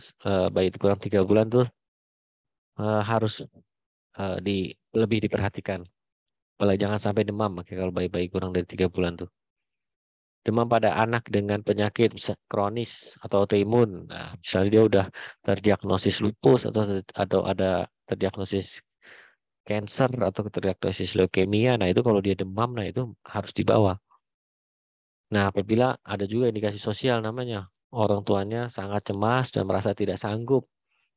bayi itu kurang 3 bulan tuh harus lebih diperhatikan. Apalagi jangan sampai demam, makanya kalau bayi-bayi kurang dari 3 bulan tuh. Demam pada anak dengan penyakit kronis atau autoimun. Nah, misalnya dia udah terdiagnosis lupus atau ada terdiagnosis cancer atau terdiagnosis leukemia. Nah, itu kalau dia demam, nah itu harus dibawa. Nah, apabila ada juga indikasi sosial namanya, orang tuanya sangat cemas dan merasa tidak sanggup.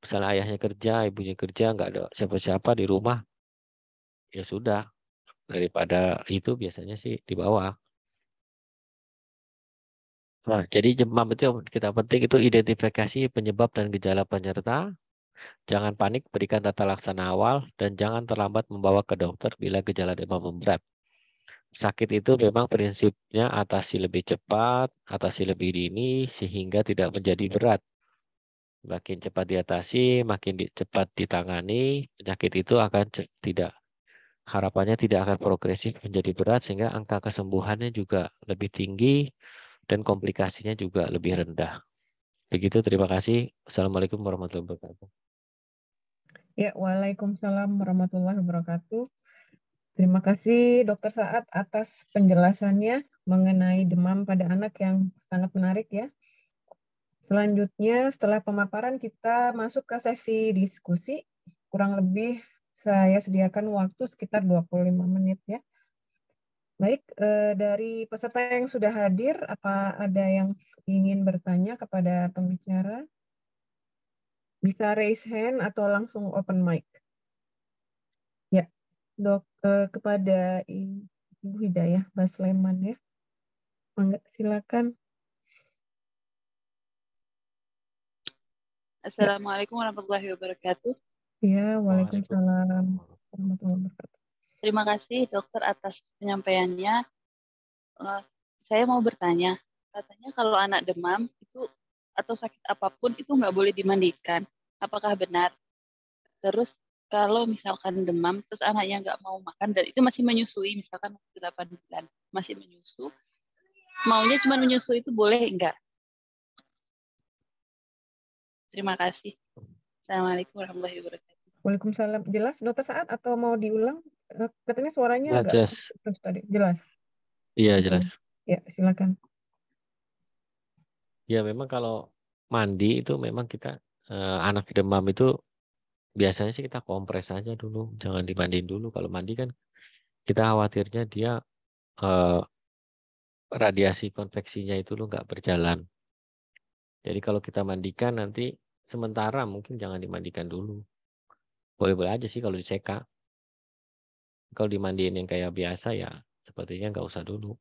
Misalnya ayahnya kerja, ibunya kerja, nggak ada siapa-siapa di rumah, ya sudah. Daripada itu biasanya sih dibawa. Nah, jadi demam itu yang kita penting itu identifikasi penyebab dan gejala penyerta. Jangan panik, berikan tata laksana awal, dan jangan terlambat membawa ke dokter bila gejala demam memberat. Sakit itu memang prinsipnya atasi lebih cepat, atasi lebih dini, sehingga tidak menjadi berat. Makin cepat diatasi, makin cepat ditangani, penyakit itu akan tidak, harapannya tidak akan progresif menjadi berat, sehingga angka kesembuhannya juga lebih tinggi, dan komplikasinya juga lebih rendah. Begitu, terima kasih. Assalamualaikum warahmatullahi wabarakatuh. Ya, waalaikumsalam warahmatullahi wabarakatuh. Terima kasih Dokter Saad atas penjelasannya mengenai demam pada anak yang sangat menarik ya. Selanjutnya setelah pemaparan kita masuk ke sesi diskusi. Kurang lebih saya sediakan waktu sekitar 25 menit ya. Baik, dari peserta yang sudah hadir, apa ada yang ingin bertanya kepada pembicara? Bisa raise hand atau langsung open mic. Ya, Dok, kepada Ibu Hidayah Basleman ya. Silakan. Assalamualaikum warahmatullahi wabarakatuh. Ya, Waalaikumsalam. waalaikumsalam warahmatullahi wabarakatuh. Terima kasih dokter atas penyampaiannya. Saya mau bertanya, katanya kalau anak demam itu atau sakit apapun itu nggak boleh dimandikan. Apakah benar? Terus kalau misalkan demam, terus anaknya nggak mau makan dan itu masih menyusui, misalkan 8 bulan masih menyusu, maunya cuma menyusu itu boleh enggak? Terima kasih. Assalamualaikum warahmatullahi wabarakatuh. Waalaikumsalam. Jelas Dokter Saad atau mau diulang? Katanya suaranya agak Jelas. terus tadi. Jelas. Iya, Oke. jelas. Ya, silakan. Ya, memang kalau mandi itu memang kita anak demam itu biasanya sih kita kompres aja dulu, jangan dimandiin dulu. Kalau mandi kan kita khawatirnya dia radiasi konveksinya itu lo nggak berjalan. Jadi kalau kita mandikan nanti sementara mungkin jangan dimandikan dulu. Boleh-boleh aja sih kalau diseka. Kalau dimandiin yang kayak biasa ya sepertinya nggak usah dulu.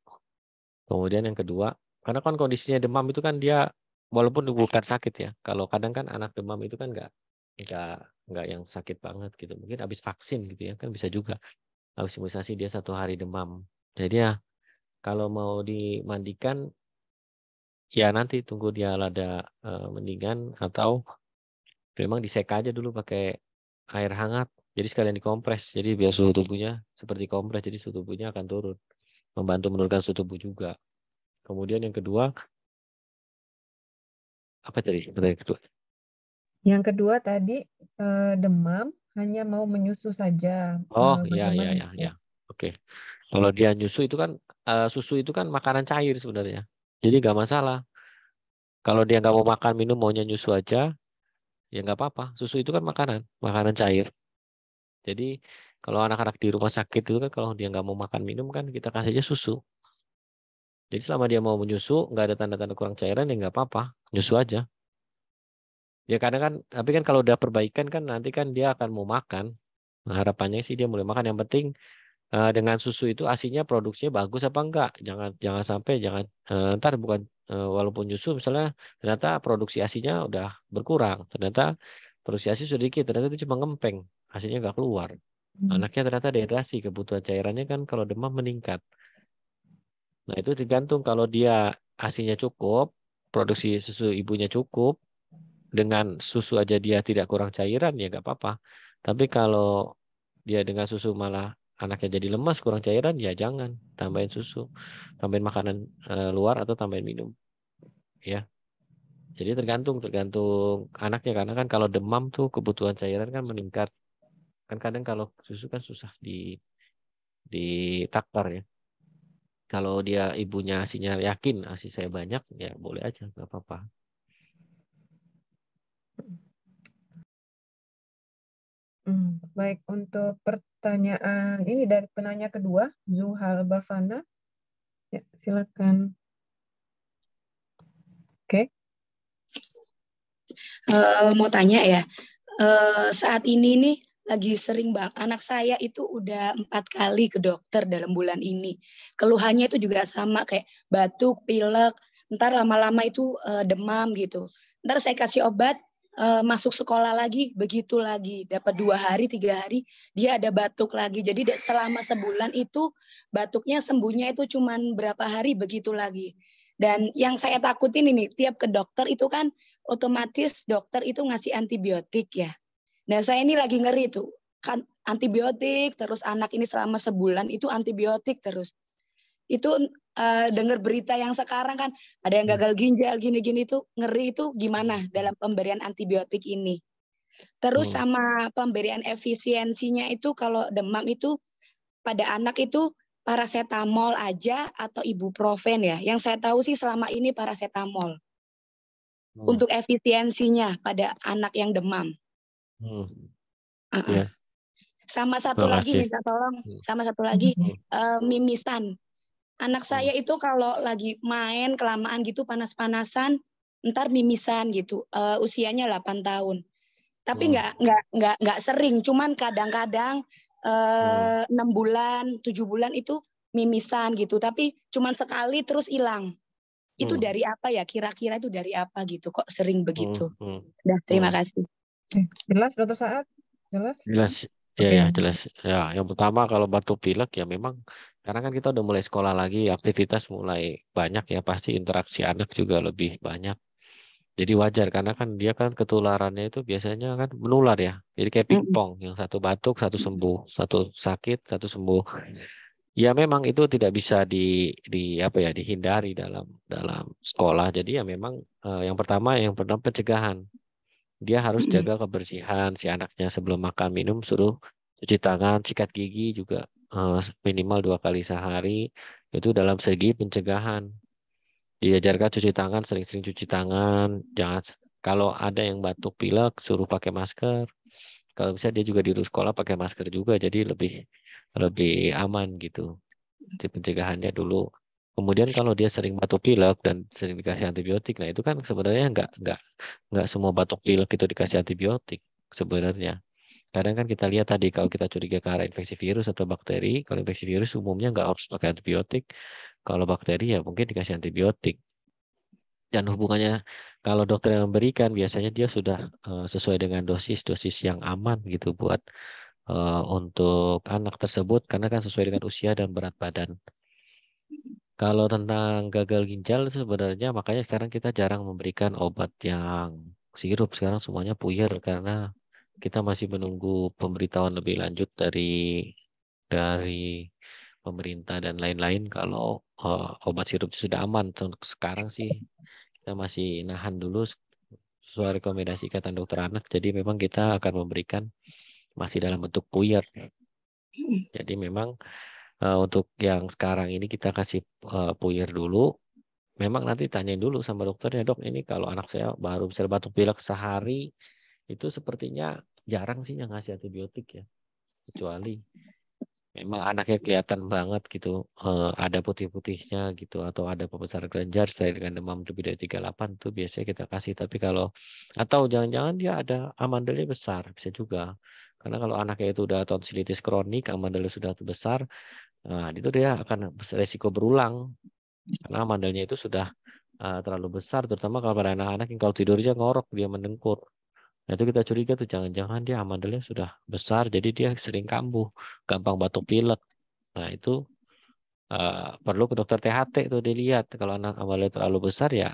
Kemudian yang kedua, karena kan kondisinya demam itu kan dia walaupun bukan sakit ya. Kalau kadang kan anak demam itu kan nggak yang sakit banget gitu. Mungkin habis vaksin gitu ya kan bisa juga. Habis imunisasi dia 1 hari demam. Jadi ya kalau mau dimandikan ya nanti tunggu dia rada mendingan atau memang diseka aja dulu pakai air hangat. Jadi sekalian dikompres. Jadi biar suhu tubuhnya seperti kompres. Jadi suhu tubuhnya akan turun. Membantu menurunkan suhu tubuh juga. Kemudian yang kedua, apa tadi? Yang kedua. Yang kedua tadi demam hanya mau menyusu saja. Oh iya Bagaimana? ya. Oke. Kalau dia nyusu itu kan susu itu kan makanan cair sebenarnya. Jadi nggak masalah. Kalau dia nggak mau makan minum maunya nyusu aja, ya nggak apa-apa. Susu itu kan makanan cair. Jadi kalau anak-anak di rumah sakit itu kan kalau dia nggak mau makan minum kan kita kasih aja susu. Jadi selama dia mau menyusu, nggak ada tanda-tanda kurang cairan ya nggak apa-apa, nyusu aja. Ya kadang kan, tapi kan kalau udah perbaikan kan nanti kan dia akan mau makan. Nah, harapannya sih dia mulai makan. Yang penting dengan susu itu asinya produksinya bagus apa enggak. Jangan sampai ntar bukan walaupun nyusu misalnya ternyata produksi asinya udah berkurang. Ternyata produksi asi sudah dikit, ternyata itu cuma ngempeng, asinya nggak keluar. Anaknya ternyata dehidrasi, kebutuhan cairannya kan kalau demam meningkat. Nah itu tergantung kalau dia asinya cukup, produksi susu ibunya cukup, dengan susu aja dia tidak kurang cairan ya nggak apa-apa. Tapi kalau dia dengan susu malah anaknya jadi lemas kurang cairan ya jangan tambahin susu, tambahin makanan luar atau tambahin minum, ya. Jadi tergantung anaknya karena kan kalau demam tuh kebutuhan cairan kan meningkat. Kan kadang kalau susu kan susah ditakar ya. Kalau dia ibunya asinya yakin asi saya banyak ya boleh aja nggak apa-apa. Baik, untuk pertanyaan ini dari penanya kedua, Zuhal Bafana. Ya, silakan. Oke. Mau tanya ya, saat ini nih lagi sering banget anak saya itu udah 4 kali ke dokter dalam bulan ini. Keluhannya itu juga sama kayak batuk, pilek, ntar lama-lama itu demam gitu. Ntar saya kasih obat, masuk sekolah lagi, begitu lagi. Dapat 2 hari, 3 hari, dia ada batuk lagi. Jadi selama sebulan itu batuknya sembuhnya itu cuman berapa hari, begitu lagi. Dan yang saya takutin ini, tiap ke dokter itu kan otomatis dokter itu ngasih antibiotik ya. Nah saya ini lagi ngeri tuh, kan antibiotik, terus anak ini selama sebulan itu antibiotik terus. Itu dengar berita yang sekarang kan ada yang gagal ginjal gini-gini tuh ngeri itu gimana dalam pemberian antibiotik ini. Terus sama pemberian efisiensinya itu kalau demam itu pada anak itu paracetamol aja atau ibuprofen ya. Yang saya tahu sih selama ini paracetamol. Untuk efisiensinya pada anak yang demam. Ya. Sama satu lagi minta tolong, sama satu lagi mimisan. Anak saya itu kalau lagi main kelamaan gitu panas-panasan, ntar mimisan gitu. Usianya 8 tahun. Tapi nggak sering, cuman kadang-kadang 6 bulan, 7 bulan itu mimisan gitu. Tapi cuman sekali terus hilang. Itu dari apa ya? Kira-kira itu dari apa gitu? Kok sering begitu? Terima kasih. Jelas, Dokter Saad? Jelas? Jelas, ya Oke. ya jelas. Ya, yang pertama kalau batuk pilek ya memang karena kan kita udah mulai sekolah lagi, aktivitas mulai banyak ya, pasti interaksi anak juga lebih banyak. Jadi wajar karena kan dia kan ketularannya itu biasanya kan menular ya. Jadi kayak Mm-mm. pingpong, yang satu batuk, satu sembuh, satu sakit, satu sembuh. Ya memang itu tidak bisa di apa ya dihindari dalam dalam sekolah. Jadi ya memang yang pertama pencegahan. Dia harus Mm-mm. jaga kebersihan si anaknya sebelum makan minum, suruh cuci tangan, sikat gigi juga minimal 2 kali sehari. Itu dalam segi pencegahan. Diajarkan cuci tangan, sering-sering cuci tangan. Jangan kalau ada yang batuk pilek, suruh pakai masker. Kalau bisa dia juga di sekolah pakai masker juga, jadi lebih lebih aman gitu. Di pencegahannya dulu. Kemudian kalau dia sering batuk pilek dan sering dikasih antibiotik, nah itu kan sebenarnya nggak semua batuk pilek itu dikasih antibiotik sebenarnya. Kadang kan kita lihat tadi kalau kita curiga ke arah infeksi virus atau bakteri, kalau infeksi virus umumnya nggak harus pakai antibiotik. Kalau bakteri ya mungkin dikasih antibiotik. Dan hubungannya kalau dokter yang memberikan biasanya dia sudah sesuai dengan dosis-dosis yang aman gitu buat untuk anak tersebut karena kan sesuai dengan usia dan berat badan. Kalau tentang gagal ginjal itu sebenarnya makanya sekarang kita jarang memberikan obat yang sirup. Sekarang semuanya puyer karena kita masih menunggu pemberitahuan lebih lanjut dari pemerintah dan lain-lain kalau obat sirup itu sudah aman. Untuk sekarang sih kita masih nahan dulu sesuai rekomendasi Ikatan Dokter Anak. Jadi memang kita akan memberikan masih dalam bentuk puyer. Jadi memang untuk yang sekarang ini kita kasih puyer dulu. Memang nanti tanyain dulu sama dokternya, dok ini kalau anak saya baru bisa batuk pilek sehari, itu sepertinya jarang sih yang ngasih antibiotik ya. Kecuali memang anaknya kelihatan banget gitu, ada putih-putihnya gitu, atau ada pembesaran kelenjar saya dengan demam lebih dari 38 tuh biasanya kita kasih. Tapi kalau, atau jangan-jangan dia ada amandelnya besar, bisa juga. Karena kalau anaknya itu udah tonsilitis kronik, amandelnya sudah besar, nah itu dia akan resiko berulang. Karena amandelnya itu sudah terlalu besar, terutama kalau pada anak-anak yang kalau tidurnya ngorok, dia mendengkur. Nah itu kita curiga tuh jangan-jangan dia amandelnya sudah besar, jadi dia sering kambuh, gampang batuk pilek. Nah itu perlu ke dokter THT tuh dilihat. Kalau anak amandelnya terlalu besar ya,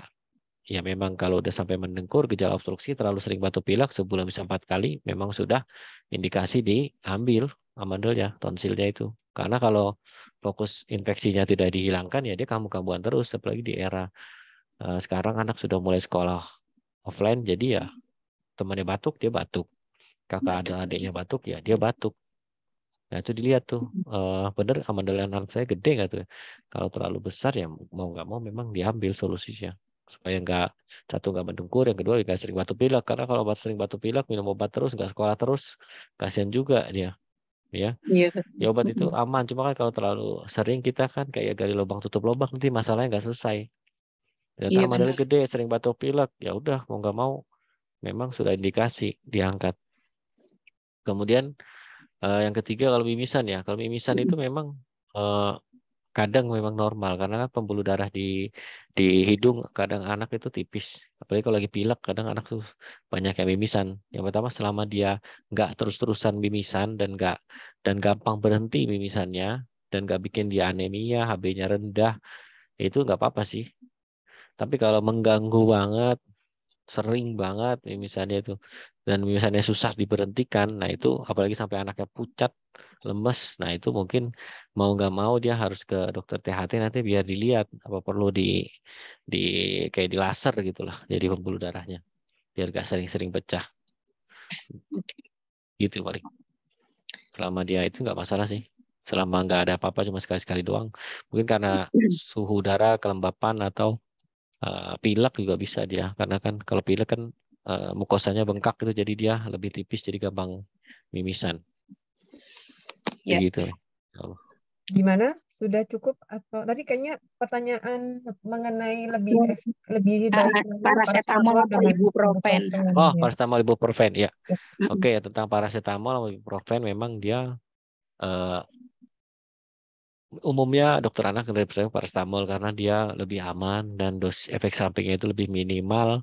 ya memang kalau udah sampai mendengkur, gejala obstruksi, terlalu sering batuk pilek, sebulan bisa 4 kali, memang sudah indikasi diambil amandelnya, tonsilnya itu. Karena kalau fokus infeksinya tidak dihilangkan, ya dia kambuh-kambuhan terus, apalagi di era sekarang anak sudah mulai sekolah offline, jadi ya temannya batuk, dia batuk. Kakak ada adiknya batuk, ya dia batuk. Nah itu dilihat tuh, bener amandel anak saya gede nggak tuh? Kalau terlalu besar ya mau nggak mau memang diambil solusinya. Supaya nggak, satu nggak mendengkur, yang kedua nggak sering batuk pilek. Karena kalau sering batuk pilek, minum obat terus, nggak sekolah terus, kasihan juga dia. Ya, Iya. ya obat itu aman. Cuma kan kalau terlalu sering kita kan kayak gali lubang tutup lubang, nanti masalahnya nggak selesai. Ternyata Iya amandelnya benar. gede, sering batuk pilek, ya udah mau nggak mau memang sudah indikasi diangkat. Kemudian yang ketiga kalau mimisan ya, kalau mimisan itu memang eh, kadang memang normal karena kan pembuluh darah di hidung kadang anak itu tipis. Apalagi kalau lagi pilek, kadang anak tuh banyak yang mimisan. Yang pertama selama dia nggak terus-terusan mimisan dan gampang berhenti mimisannya dan nggak bikin dia anemia, HB-nya rendah, itu nggak apa-apa sih. Tapi kalau mengganggu banget sering banget misalnya itu dan misalnya susah diberhentikan, nah itu apalagi sampai anaknya pucat lemes, nah itu mungkin mau nggak mau dia harus ke dokter THT nanti biar dilihat apa perlu di kayak di laser gitulah jadi pembuluh darahnya biar gak sering-sering pecah gitu paling. Selama dia itu nggak masalah sih, selama nggak ada apa-apa cuma sekali-sekali doang, mungkin karena suhu udara kelembapan atau pilek juga bisa dia karena kan kalau pilek kan mukosanya bengkak itu jadi dia lebih tipis jadi gampang mimisan Ya. begitu. Gimana? Sudah cukup atau tadi kayaknya pertanyaan mengenai lebih baik mana Paracetamol atau dengan ibuprofen. Oh, ya. paracetamol ibuprofen ya. Ya. Oke, tentang paracetamol atau ibuprofen memang dia eh, umumnya dokter anak prescribe paracetamol karena dia lebih aman dan dos efek sampingnya itu lebih minimal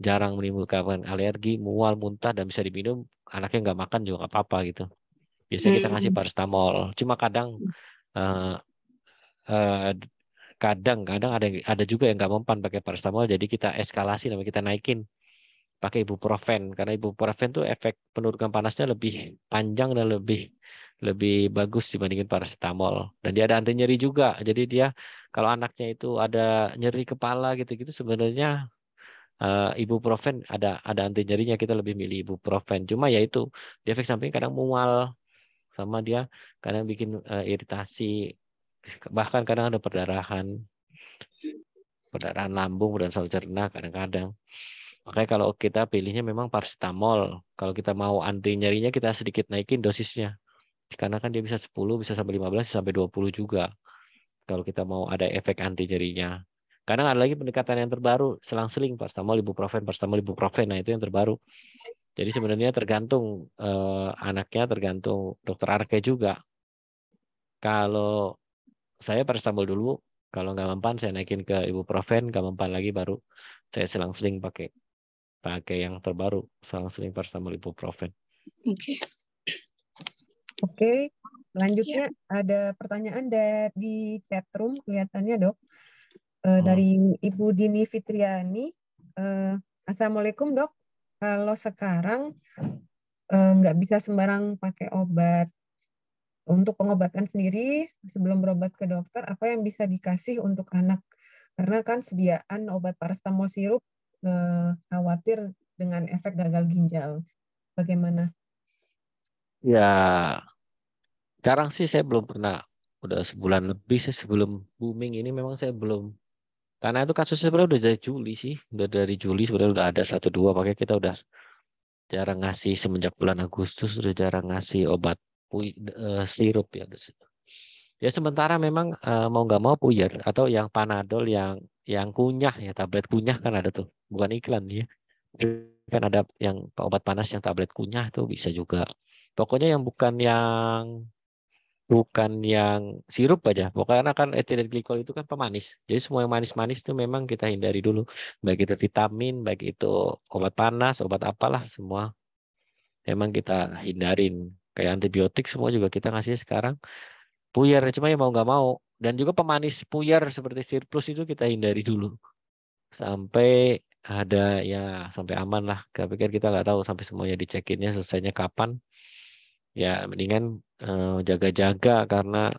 jarang menimbulkan alergi, mual, muntah, dan bisa diminum, anaknya nggak makan juga nggak apa-apa gitu. Biasanya kita ngasih paracetamol. Cuma kadang eh, eh, kadang ada juga yang nggak mempan pakai paracetamol, jadi kita eskalasi, namanya kita naikin pakai ibuprofen, karena ibuprofen tuh efek penurunan panasnya lebih panjang dan lebih lebih bagus dibandingin paracetamol, dan dia ada anti nyeri juga. Jadi dia kalau anaknya itu ada nyeri kepala gitu-gitu, sebenarnya ibuprofen ada anti nyerinya, kita lebih milih ibuprofen. Cuma ya itu dia efek samping kadang mual, sama dia kadang bikin iritasi, bahkan kadang ada perdarahan lambung dan saluran cerna kadang-kadang. Makanya kalau kita pilihnya memang paracetamol. Kalau kita mau anti nyerinya kita sedikit naikin dosisnya. Karena kan dia bisa 10, bisa sampai 15, sampai 20 juga. Kalau kita mau ada efek anti nyerinya. Kadang ada lagi pendekatan yang terbaru, selang-seling paracetamol, ibuprofen, paracetamol, ibuprofen. Nah, itu yang terbaru. Jadi sebenarnya tergantung anaknya, tergantung dokter anaknya juga. Kalau saya paracetamol dulu, kalau nggak mempan saya naikin ke ibuprofen, nggak mempan lagi baru saya selang-seling pakai yang terbaru, selang-seling paracetamol, ibuprofen. Oke. Oke, selanjutnya ada pertanyaan di chat room kelihatannya, Dok. Dari Ibu Dini Fitriani. Assalamualaikum, Dok. Kalau sekarang nggak bisa sembarang pakai obat. Untuk pengobatan sendiri, sebelum berobat ke dokter, apa yang bisa dikasih untuk anak? Karena kan sediaan obat paracetamol sirup khawatir dengan efek gagal ginjal. Bagaimana? Ya, sekarang sih saya belum pernah, udah sebulan lebih sih sebelum booming ini memang saya belum, karena itu kasusnya sebenarnya udah dari Juli sih, udah dari Juli sebenarnya udah ada 1-2, makanya kita udah jarang ngasih semenjak bulan Agustus, udah jarang ngasih obat sirup ya. Ya sementara memang mau nggak mau puyer atau yang Panadol yang kunyah ya, tablet kunyah kan ada tuh, bukan iklan ya. Kan ada yang obat panas yang tablet kunyah tuh bisa juga. Pokoknya yang bukan yang sirup aja. Pokoknya kan etilen glikol itu kan pemanis. Jadi semua yang manis-manis itu memang kita hindari dulu. Baik itu vitamin, baik itu obat panas, obat apalah, semua memang kita hindarin. Kayak antibiotik semua juga kita ngasih sekarang puyer. Cuma ya mau nggak mau. Dan juga pemanis puyer seperti Sirplus itu kita hindari dulu. Sampai ada ya, sampai aman lah. Tapi kan kita nggak tahu sampai semuanya dicekinnya selesainya kapan. Ya mendingan jaga-jaga karena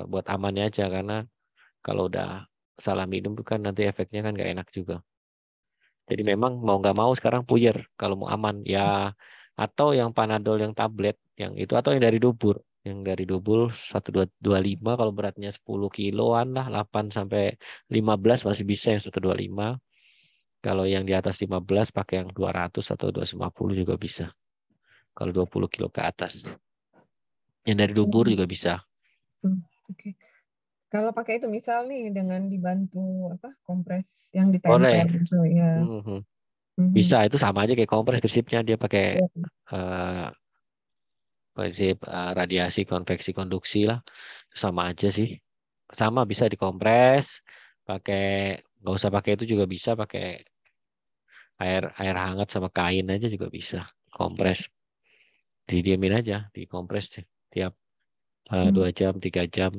buat amannya aja, karena kalau udah salah minum kan nanti efeknya kan nggak enak juga. Jadi memang mau nggak mau sekarang puyer kalau mau aman ya, atau yang Panadol yang tablet yang itu, atau yang dari Dubur. Yang dari Dubur 1225 kalau beratnya 10 kiloan lah, 8 sampai 15 masih bisa yang 125. Kalau yang di atas 15 pakai yang 200 atau 250 juga bisa. Kalau 20 kilo ke atas. Yang dari Dubur juga bisa. Oke. Kalau pakai itu misal nih dengan dibantu kompres yang Boleh. ditempel gitu ya. Bisa, itu sama aja kayak kompres prinsipnya, dia pakai prinsip radiasi konveksi konduksi lah, sama aja sih, sama bisa dikompres pakai, nggak usah pakai itu juga bisa, pakai air hangat sama kain aja juga bisa kompres, didiamin aja dikompres tiap 2 jam 3 jam,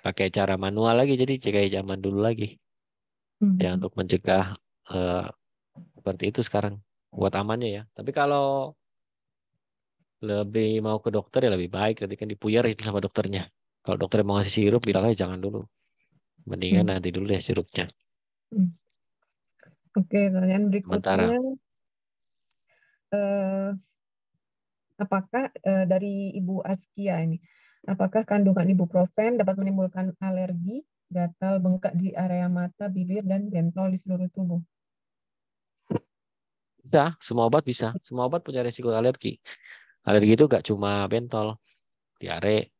pakai cara manual lagi, jadi kayak zaman dulu lagi ya, untuk mencegah seperti itu sekarang buat amannya ya. Tapi kalau lebih mau ke dokter ya lebih baik nanti kan dipuyer itu sama dokternya. Kalau dokter mau ngasih sirup bilang aja jangan dulu, mendingan nanti dulu deh sirupnya. Oke, pertanyaan Sementara berikutnya, apakah dari Ibu Askia ini, apakah kandungan ibuprofen dapat menimbulkan alergi, gatal, bengkak di area mata, bibir, dan bentol di seluruh tubuh? bisa, semua obat bisa, semua obat punya resiko alergi. Alergi itu gak cuma bentol, diare,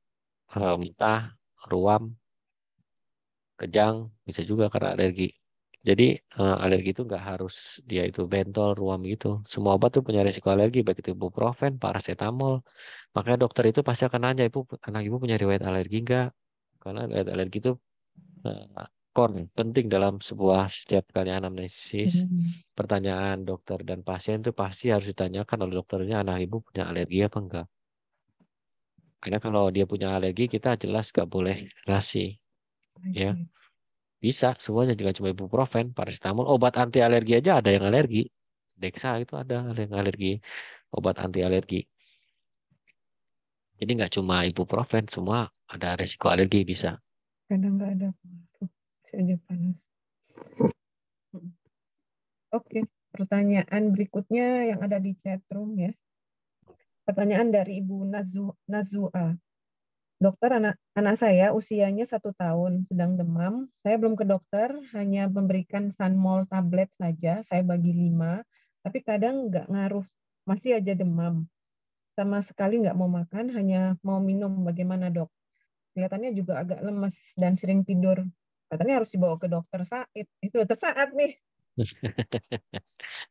muntah, ruam, kejang, bisa juga karena alergi. Jadi alergi itu nggak harus dia itu bentol, ruam gitu. Semua obat tuh punya resiko alergi, baik itu ibuprofen, paracetamol. Makanya dokter itu pasti akan nanya, anak ibu punya riwayat alergi nggak? Karena riwayat alergi itu core penting dalam setiap kali anamnesis. Pertanyaan dokter dan pasien itu pasti harus ditanyakan oleh dokternya, anak ibu punya alergi apa enggak. Karena kalau dia punya alergi, kita jelas nggak boleh ngasih. Ya, bisa semuanya, juga cuma ibuprofen, paracetamol, obat anti alergi aja ada yang alergi. Dexa itu ada yang alergi, obat anti alergi. Jadi nggak cuma ibuprofen, semua ada resiko alergi bisa. Kadang nggak ada saja panas. Oke, pertanyaan berikutnya yang ada di chat room ya. Pertanyaan dari Ibu Nazua. Dokter, anak saya usianya 1 tahun, sedang demam. Saya belum ke dokter, hanya memberikan Sanmol tablet saja. Saya bagi 5, tapi kadang nggak ngaruh, masih aja demam. Sama sekali nggak mau makan, hanya mau minum. Bagaimana dok? Kelihatannya juga agak lemes dan sering tidur. Katanya harus dibawa ke dokter Said. Itu dokter Said nih.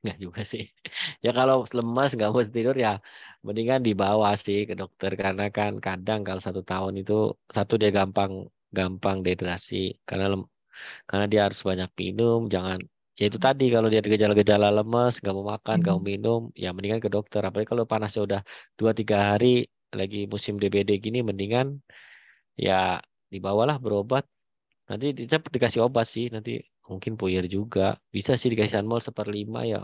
Nggak juga sih. Ya kalau lemas nggak mau tidur ya mendingan dibawa sih ke dokter, karena kan kadang kalau 1 tahun itu dia gampang dehidrasi karena dia harus banyak minum. Jangan, ya itu tadi, kalau dia ada gejala-gejala lemas, nggak mau makan, nggak mau minum, ya mendingan ke dokter. Apalagi kalau panasnya udah 2-3 hari, lagi musim DBD gini, mendingan ya dibawalah berobat. Nanti kita dikasih obat sih, nanti mungkin puyer juga. Bisa sih dikasih Sanmol 1/5 ya.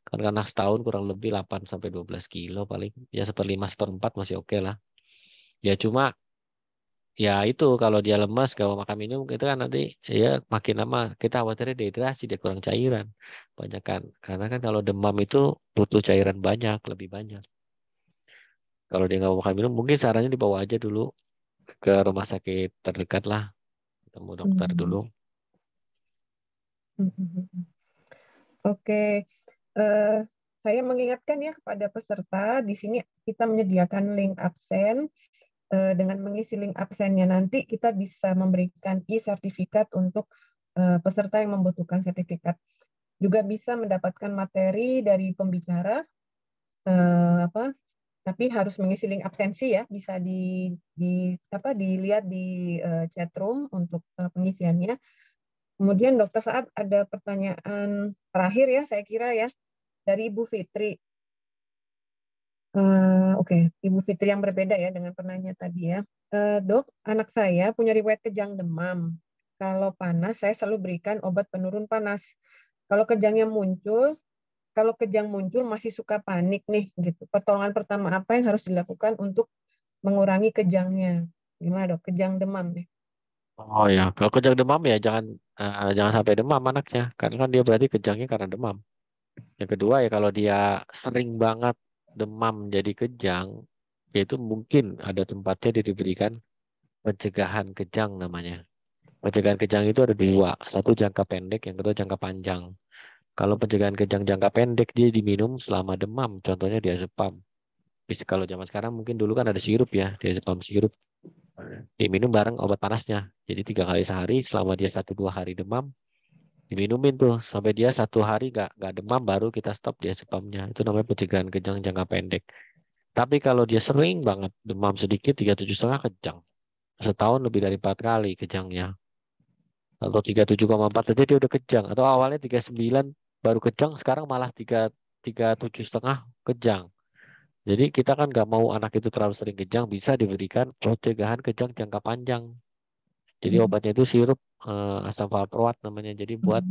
Karena setahun kurang lebih 8-12 kilo paling. Ya 1/5-1/4 masih oke lah. Ya cuma ya itu kalau dia lemas gak mau makan minum itu kan nanti ya makin lama kita khawatirnya dehidrasi, dia kurang cairan. Banyak kan. Karena kan kalau demam itu butuh cairan banyak, lebih banyak. Kalau dia nggak mau makan minum, mungkin sarannya dibawa aja dulu ke rumah sakit terdekat lah. Ketemu dokter dulu. Oke, saya mengingatkan ya kepada peserta, di sini kita menyediakan link absen. Dengan mengisi link absennya nanti kita bisa memberikan e-sertifikat untuk peserta yang membutuhkan sertifikat. Juga bisa mendapatkan materi dari pembicara, tapi harus mengisi link absensi ya, bisa dilihat di chat room untuk pengisiannya. Kemudian Dokter Saad ada pertanyaan terakhir ya, saya kira ya, dari Ibu Fitri. Oke, Ibu Fitri yang berbeda ya dengan penanya tadi ya. Dok, anak saya punya riwayat kejang demam. Kalau panas, saya selalu berikan obat penurun panas. Kalau kejang muncul masih suka panik nih, gitu. Pertolongan pertama apa yang harus dilakukan untuk mengurangi kejangnya? Gimana dok? Kejang demam nih. Oh ya, kalau kejang demam ya jangan sampai demam anaknya, karena kan dia berarti kejangnya karena demam. Yang kedua ya kalau dia sering banget demam jadi kejang, yaitu mungkin ada tempatnya dia diberikan pencegahan kejang namanya. Pencegahan kejang itu ada 2, satu jangka pendek, yang kedua jangka panjang. Kalau pencegahan kejang jangka pendek dia diminum selama demam, contohnya diazepam. Kalau zaman sekarang mungkin dulu kan ada sirup ya, diazepam sirup. Diminum bareng obat panasnya. Jadi 3 kali sehari selama dia 1-2 hari demam, diminumin tuh sampai dia 1 hari nggak demam, baru kita stop diazepamnya. Itu namanya pencegahan kejang jangka pendek. Tapi kalau dia sering banget demam sedikit 37,5 kejang. Setahun lebih dari 4 kali kejangnya. Atau 37,4 aja dia udah kejang. Atau awalnya 39 baru kejang, sekarang malah 37,5 kejang. Jadi kita kan nggak mau anak itu terlalu sering kejang, bisa diberikan pencegahan kejang jangka panjang. Jadi obatnya itu sirup asam valproat namanya. Jadi buat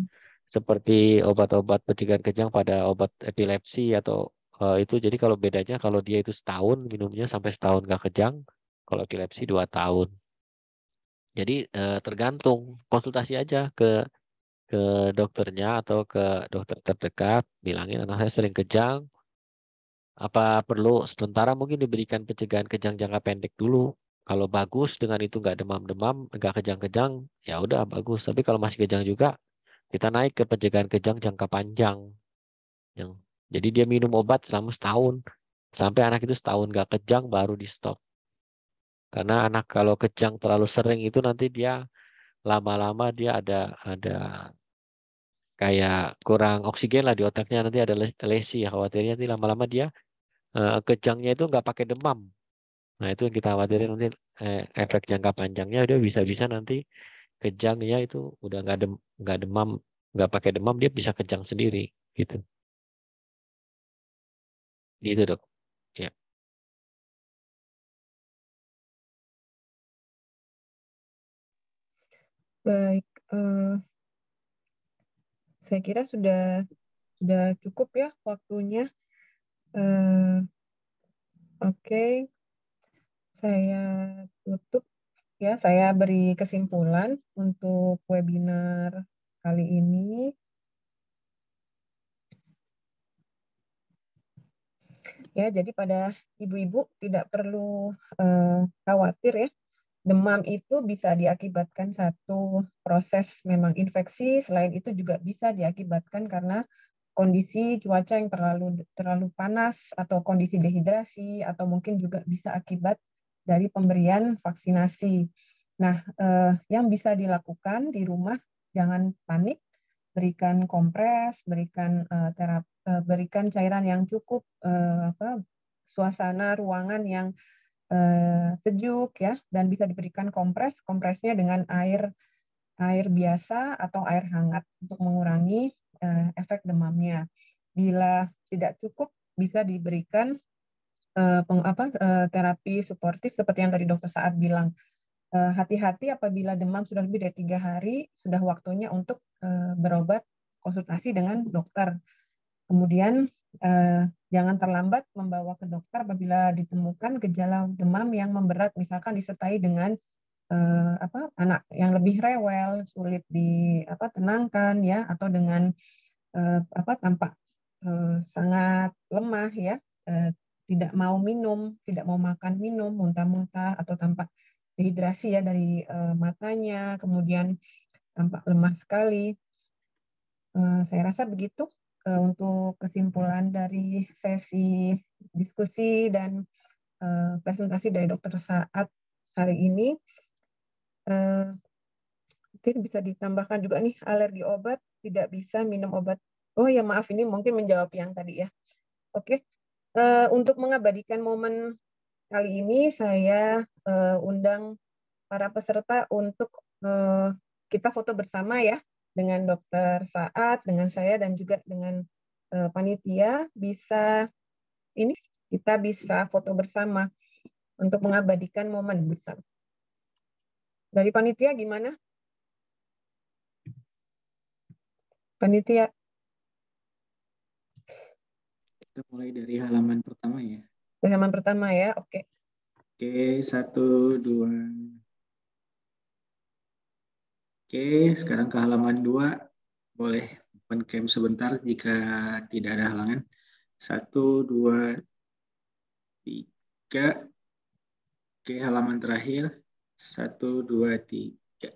seperti obat-obat pencegahan kejang pada obat epilepsi atau itu. Jadi kalau bedanya kalau dia itu setahun minumnya sampai setahun nggak kejang, kalau epilepsi 2 tahun. Jadi tergantung, konsultasi aja ke dokternya atau ke dokter terdekat, bilangin anak saya sering kejang, apa perlu sementara mungkin diberikan pencegahan kejang jangka pendek dulu. Kalau bagus dengan itu nggak demam-demam, nggak kejang-kejang, ya udah bagus. Tapi kalau masih kejang juga, kita naik ke pencegahan kejang jangka panjang. Jadi dia minum obat selama setahun. Sampai anak itu setahun nggak kejang baru di stop. Karena anak kalau kejang terlalu sering itu nanti dia lama-lama dia ada kayak kurang oksigen lah di otaknya, nanti ada lesi ya, khawatirnya nanti lama-lama dia kejangnya itu nggak pakai demam. Nah itu yang kita khawatirin, nanti efek jangka panjangnya dia bisa-bisa nanti kejang ya itu udah nggak demam, nggak pakai demam dia bisa kejang sendiri gitu. Gitu dok. Ya. Baik, saya kira sudah cukup ya waktunya. Oke, saya tutup ya. Saya beri kesimpulan untuk webinar kali ini. Ya, jadi pada ibu-ibu tidak perlu khawatir ya. Demam itu bisa diakibatkan satu proses memang infeksi, selain itu juga bisa diakibatkan karena kondisi cuaca yang terlalu panas atau kondisi dehidrasi atau mungkin juga bisa akibat dari pemberian vaksinasi. Nah, yang bisa dilakukan di rumah, jangan panik, berikan kompres, berikan cairan yang cukup, suasana ruangan yang sejuk ya, dan bisa diberikan kompresnya dengan air biasa atau air hangat untuk mengurangi efek demamnya. Bila tidak cukup, bisa diberikan terapi suportif seperti yang tadi Dokter Saad bilang. Hati-hati apabila demam sudah lebih dari 3 hari, sudah waktunya untuk berobat, konsultasi dengan dokter. Kemudian jangan terlambat membawa ke dokter apabila ditemukan gejala demam yang memberat, misalkan disertai dengan anak yang lebih rewel, sulit ditenangkan ya, atau dengan tampak sangat lemah ya, tidak mau minum, tidak mau makan minum, muntah-muntah atau tampak dehidrasi ya dari matanya, kemudian tampak lemah sekali. Saya rasa begitu untuk kesimpulan dari sesi diskusi dan presentasi dari Dokter Saad hari ini. Mungkin bisa ditambahkan juga nih, alergi obat, tidak bisa minum obat. Oh ya maaf, ini mungkin menjawab yang tadi ya. Oke, untuk mengabadikan momen kali ini, saya undang para peserta untuk kita foto bersama ya, dengan Dokter Saad, dengan saya, dan juga dengan panitia. Kita bisa foto bersama untuk mengabadikan momen bersama. Dari panitia gimana? Panitia. Kita mulai dari halaman pertama ya. Dari halaman pertama ya, oke. Oke, 1, 2. Oke, sekarang ke halaman 2. Boleh open cam sebentar jika tidak ada halangan. 1, 2, 3. Oke, halaman terakhir. 1, 2, 3.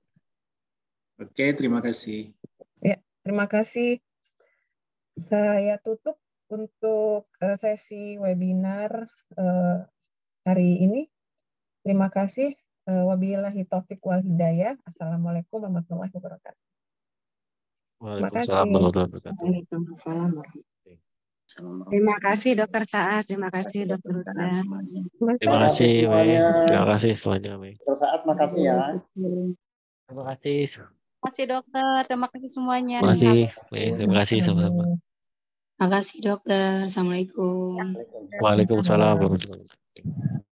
Oke, terima kasih. Ya, terima kasih. Saya tutup untuk sesi webinar hari ini. Terima kasih. Wabillahi taufik wal hidayah. Assalamualaikum warahmatullahi wabarakatuh. Waalaikumsalam warahmatullahi wabarakatuh. Waalaikumsalam. Terima kasih Dokter Saad, terima kasih Dokter Ustaz. Terima kasih, Mei. Terima kasih semuanya, Mei. Dokter Saad, makasih ya. Terima kasih. Terima kasih Dokter, terima kasih semuanya. Terima kasih, Mei. Terima kasih sama-sama. Terima kasih dokter. Assalamualaikum. Waalaikumsalam warahmatullahi wabarakatuh.